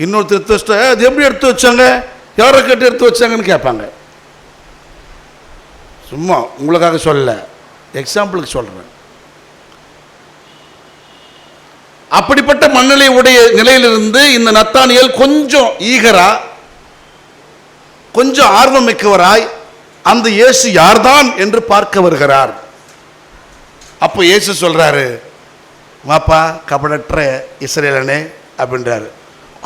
இன்னொருத்தர் எடுத்து வச்சிட்டா அது எப்படி எடுத்து வச்சாங்க, யாரை கேட்டு எடுத்து வச்சாங்கன்னு கேட்பாங்க. சும்மா உங்களுக்காக சொல்ல, எக்ஸாம்பிளுக்கு சொல்கிறேன். அப்படிப்பட்ட மண்ணிலை உடைய நிலையிலிருந்து இந்த நத்தானியேல் கொஞ்சம் ஈகரா, கொஞ்சம் ஆர்வம் மிக்கவராய் அந்த இயேசு யார்தான் என்று பார்க்க வருகிறார். அப்போ இயேசு சொல்றாரு, வாப்பா கபடற்ற இஸ்ரேலனே அப்படின்றாரு.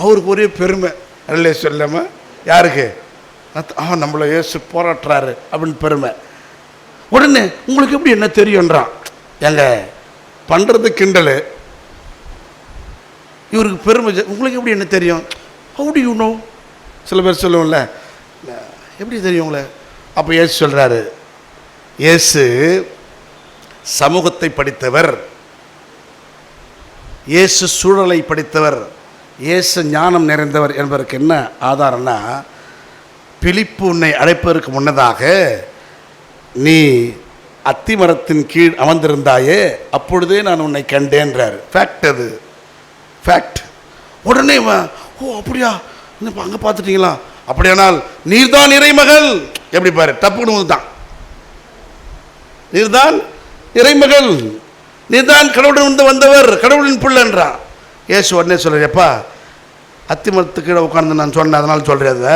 அவருக்கு ஒரே பெருமை, அல்லே சொல்லாமல் யாருக்கு நம்மளை இயேசு போராட்டுறாரு அப்படின்னு பெருமை. உடனே உங்களுக்கு எப்படி என்ன தெரியுன்றான். எங்க பண்ணுறது கிண்டல், இவருக்கு பெருமை. உங்களுக்கு எப்படி என்ன தெரியும்? How to you know? சில பேர் சொல்லுவோம்ல, எப்படி தெரியுங்களே? அப்போ இயேசு சொல்கிறாரு, இயேசு சமூகத்தை படித்தவர், இயேசு சூழலை படித்தவர், இயேசு ஞானம் நிறைந்தவர் என்பதற்கு என்ன ஆதாரம்னா, பிலிப்பு உன்னை அழைப்பதற்கு முன்னதாக நீ அத்திமரத்தின் கீழ் அமர்ந்திருந்தாயே, அப்பொழுதே நான் உன்னை கண்டேன்றார். ஃபேக்ட், அது ஃபேக்ட். உடனே ஓ அப்படியா, அங்கே பார்த்துட்டீங்களா? அப்படியானால் நீர்தான் இறைமகள். எப்படி பாரு, தப்புன்னு தான், நீர்தான் இறைமகள், நீர்தான் கடவுளின் வந்தவர், கடவுளின் பிள்ளைன்றான். இயேசு உடனே சொல்ற, எப்பா அத்திமரத்துக்கு கீழே உட்கார்ந்து நான் சொன்னேன், அதனால சொல்கிறத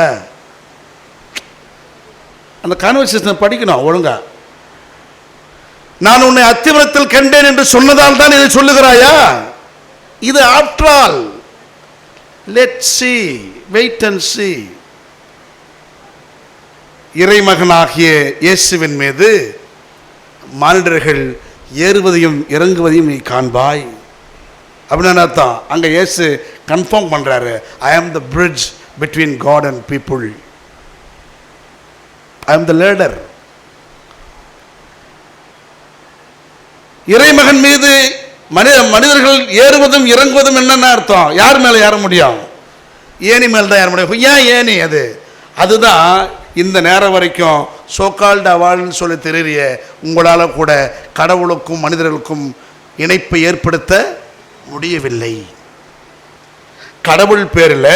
அந்த கான்வர்சேஷனை படிக்கணும் ஒழுங்கா. நான் உன்னை அத்திமரத்தில் கண்டேன் என்று சொன்னதால் தான் இதை சொல்லுகிறாயா? இது after all let's see, wait and see. இறைமகனாகிய இயேசுவின் மீது மானிடர்கள் ஏறுவதையும் இறங்குவதையும் நீ காண்பாய் அப்படின்னு அர்த்தம். அங்கே இயேசு கன்ஃபார்ம் பண்ணுறாரு, I am the bridge between God and people, I am the ladder. இறைமகன் மீது மனிதர்கள் ஏறுவதும் இறங்குவதும் என்னென்ன அர்த்தம்? யார் மேலே ஏற முடியும்? ஏணி மேல் தான் ஏற முடியும். ஏன் ஏணி? அதுதான் இந்த நேரம் வரைக்கும் சோகால்டு அவார்டுன்னு சொல்லி தெரிய உங்களால் கூட கடவுளுக்கும் மனிதர்களுக்கும் இணைப்பை ஏற்படுத்த முடியவில்லை. கடவுள் பேரில்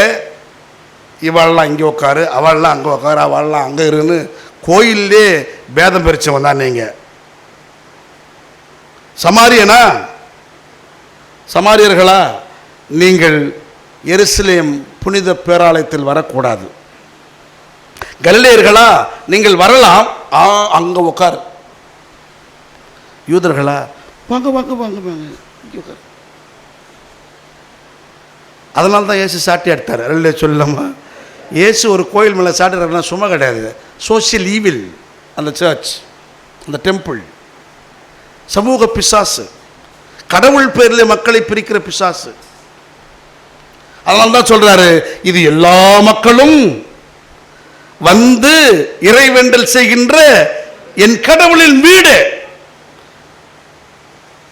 இவாளெலாம் இங்கே உட்காரு, அவள்லாம் அங்கே உட்காரு, அவள்லாம் அங்கே இருன்னு கோயிலே பேதம் பிரித்தவன் தான் நீங்கள். சமாரியனா, சமாரியர்களா, நீங்கள் எருசலேம் புனித பேராலயத்தில் வரக்கூடாது. கலிலேயர்களா, நீங்கள் வரலாம், அங்கே உட்கார். யூதர்களா, வாங்க வாங்க வாங்க வாங்க உட்கார். அதனால தான் இயேசு சாட்டி எடுத்தார். அல்ல சொல்லாமா, இயேசு ஒரு கோயில் மேலே சாட்டுறாருன்னா சும்மா கிடையாது. சோசியல் ஈவில் அந்த சர்ச், அந்த டெம்பிள், சமூக பிசாசு, கடவுள் பேரில் மக்களை பிரிக்கிற பிசாசு. அதனால தான் சொல்றாரு, இது எல்லா மக்களும் வந்து இறைவேண்டல் செய்கின்ற என் கடவுளின் வீடு.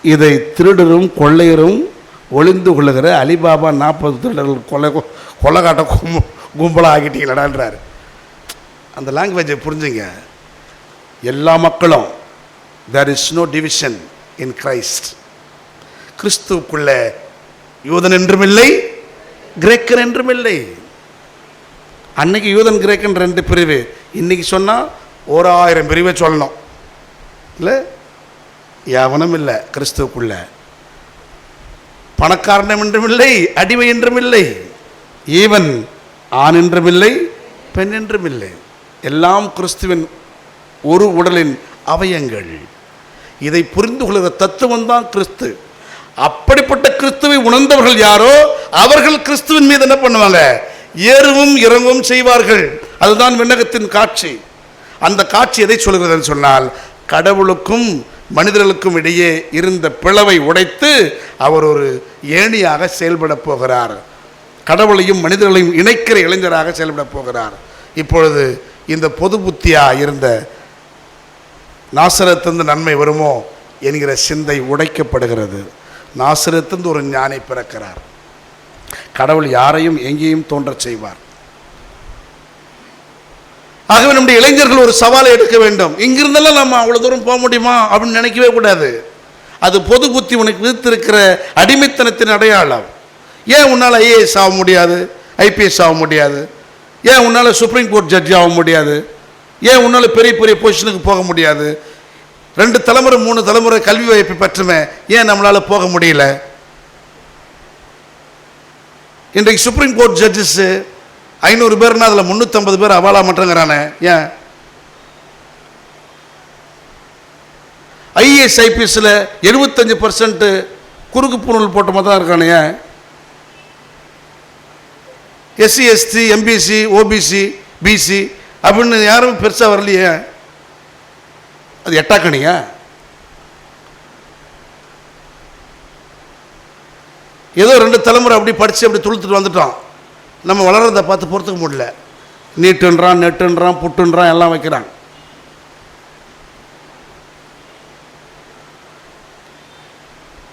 இதை திருடரும் கொள்ளையரும் ஒளிந்து கொள்ளுகிற அலிபாபா 40 திருடர்கள் கொலைகாட்ட கும்பலாக ஆகிட்டீங்களான்றார். அந்த லாங்குவேஜை புரிஞ்சுங்க. எல்லா மக்களும், there is no division in Christ. கிறிஸ்துவுக்குள்ள யூதன் என்றும் இல்லை, கிரேக்கன் என்றும் இல்லை. அன்னைக்கு யூதன் கிரேக்கன் 2 பிரிவு, இன்னைக்கு சொன்னால் 1000 பிரிவை சொல்லணும். இல்லை, எவனும் இல்லை கிறிஸ்துவுக்குள்ள. பணக்காரன் என்றும் இல்லை, அடிமை என்றும் இல்லை, ஈவன் ஆண் என்றும் இல்லை, பெண் என்றும் இல்லை. எல்லாம் கிறிஸ்துவின் ஒரு உடலின் அவயங்கள். இதை புரிந்து கொள்கிற தத்துவம் தான் கிறிஸ்து. அப்படிப்பட்ட கிறிஸ்துவை உணர்ந்தவர்கள் யாரோ அவர்கள் கிறிஸ்துவின் மீது என்ன பண்ணுவாங்க? ஏறுவும் இறங்கவும் செய்வார்கள். அதுதான் விண்ணகத்தின் காட்சி. அந்த காட்சி எதை சொல்கிறதுன்னு சொன்னால், கடவுளுக்கும் மனிதர்களுக்கும் இடையே இருந்த பிளவை உடைத்து அவர் ஒரு ஏணியாக செயல்பட போகிறார். கடவுளையும் மனிதர்களையும் இணைக்கிற இளைஞராக செயல்பட போகிறார். இப்பொழுது இந்த பொது புத்தியாக இருந்த நாசரத்திலிருந்து நன்மை வருமோ என்கிற சிந்தை உடைக்கப்படுகிறது. நாசரத்திலிருந்து ஒரு ஞானி பிறக்கிறார். கடவுள் யாரையும் எங்கேயும் தோன்றச் செய்வார். ஆகவே நம்முடைய இளைஞர்கள் ஒரு சவாலை எடுக்க வேண்டும். இங்கிருந்தெல்லாம் நம்ம அவ்வளோ தூரம் போக முடியுமா அப்படின்னு நினைக்கவே கூடாது. அது பொது புத்தி உனக்கு விதித்திருக்கிற அடிமைத்தனத்தின் அடையாளம். ஏன் உன்னால் ஐஏஎஸ் ஆக முடியாது, ஐபிஎஸ் ஆக முடியாது? ஏன் உன்னால் சுப்ரீம் கோர்ட் ஜட்ஜி ஆக முடியாது? ஏன் உன்னால் பெரிய பெரிய பொசிஷனுக்கு போக முடியாது? 2 தலைமுறை 3 தலைமுறை கல்வி வாய்ப்பு பெற்றுமே ஏன் நம்மளால் போக முடியல? இன்றைக்கு சுப்ரீம் கோர்ட் ஜட்ஜஸ் 500 பேர்னா அதில் 350 பேர் அவாலா மட்டுங்கிறானே. ஏன்? ஐஏஎஸ் ஐபிஎஸ்ல 75% குறுக்கு பூணூல் போட்ட மாதிரி தான் இருக்கானுங்க. SC ST MBC OBC BC அப்படின்னு யாரும் பெருசாக வரலையே. அது எட்டாக்கணியா? ஏதோ 2 தலைமுறை அப்படி படித்து அப்படி துளுத்துட்டு வந்துட்டோம். நம்ம வளர்றதை பார்த்து பொறுத்துக்க முடியல. நீட்டுன்றான், நெட்டுன்றான், புட்டுன்றான், எல்லாம் வைக்கிறான்.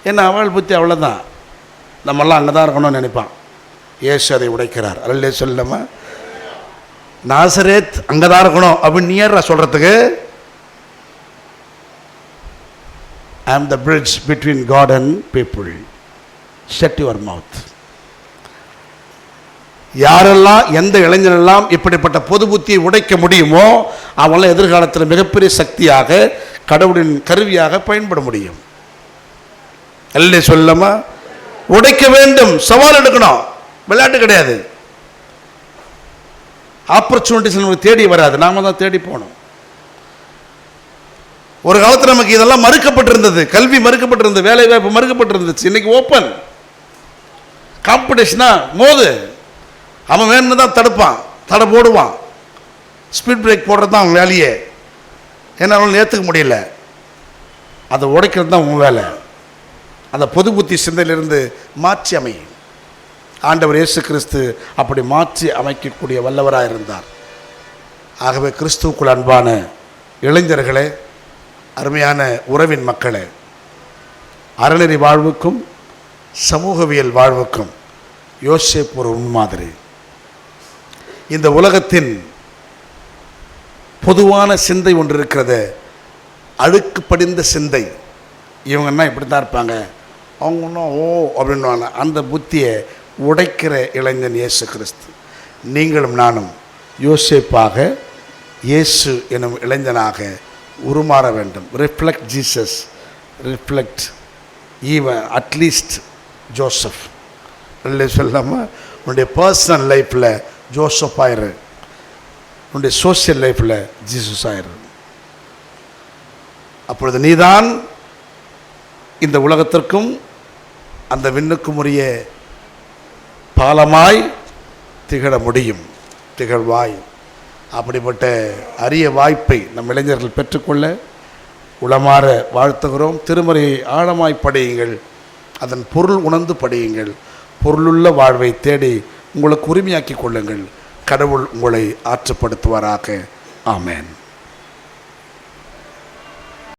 என்ன அவள் புத்தி அவ்வளோதான். நம்மெல்லாம் அங்கே தான் இருக்கணும்னு நினைப்பான். ஏசு அதை உடைக்கிறார். அல்லே சொல்லாம நாசரேத் அங்கே தான் இருக்கணும் அப்படின்னு நீ யாரா சொல்கிறதுக்கு? I am the bridge between God and people. Shut your mouth. யாரெல்லாம், எந்த இளைஞரெல்லாம் இப்படிப்பட்ட பொது புத்தியை உடைக்க முடியுமோ அவங்களாம் எதிர்காலத்தில் மிகப்பெரிய சக்தியாக, கடவுளின் கருவியாக பயன்பட முடியும். அல்லே சொல்லாம உடைக்க வேண்டும், சவால் எடுக்கணும். விளையாட்டு கிடையாது. ஆப்பர்ச்சுனிட்டிஸ் நமக்கு தேடி வராது, நாம தான் தேடி போகணும். ஒரு காலத்தில் நமக்கு இதெல்லாம் மறுக்கப்பட்டிருந்தது. கல்வி மறுக்கப்பட்டிருந்தது, வேலை வாய்ப்பு மறுக்கப்பட்டிருந்துச்சு. இன்னைக்கு ஓப்பன் காம்படிஷனா மோது. அவன் வேணும்னு தான் தடுப்பான், தடை போடுவான். ஸ்பீட் பிரேக் போடுறது தான் அவன் வேலையே. ஏன்னா அவனால் ஏற்றுக்க முடியல. அதை உடைக்கிறது தான் உன் வேலை. அந்த பொது புத்தி சிந்தையிலிருந்து மாற்றி அமையும். ஆண்டவர் இயேசு கிறிஸ்து அப்படி மாற்றி அமைக்கக்கூடிய வல்லவராக இருந்தார். ஆகவே கிறிஸ்துவுக்குள் அன்பான இளைஞர்களே, அருமையான உறவின் மக்களே, அறநெறி வாழ்வுக்கும் சமூகவியல் வாழ்வுக்கும் யோசேப்பு ஒரு முன்மாதிரி. இந்த உலகத்தின் பொதுவான சிந்தை ஒன்று இருக்கிறது, அழுக்கு படிந்த சிந்தை. இவங்கன்னா இப்படி தான் இருப்பாங்க, அவங்க ஒன்றும் ஓ அப்படின்வாங்க. அந்த புத்தியை உடைக்கிற இளைஞன் இயேசு கிறிஸ்து. நீங்களும் நானும் யோசேப்பாக, இயேசு எனும் இளைஞனாக உருமாற வேண்டும். Reflect Jesus, reflect even at least Joseph. இல்லை சொல்லாமல் உன்னுடைய பர்சனல் லைஃப்பில் ஜோசப் ஆயிரு, உன்னுடைய சோசியல் லைஃப்பில் ஜீசஸ் ஆயிரு. அப்பொழுது நீதான் இந்த உலகத்திற்கும் அந்த விண்ணுக்கும் உரிய பாலமாய் திகழ முடியும், திகழ்வாய். அப்படிப்பட்ட அரிய வாய்ப்பை நம் இளைஞர்கள் பெற்றுக்கொள்ள உளமாற வாழ்த்துகிறோம். திருமறையை ஆழமாய் படியுங்கள், அதன் பொருள் உணர்ந்து படியுங்கள். பொருளுள்ள வாழ்வை தேடி உங்களுக்கு உரிமையாக்கி கொள்ளுங்கள். கடவுள் உங்களை ஆற்றுப்படுத்துவாராக. ஆமேன்.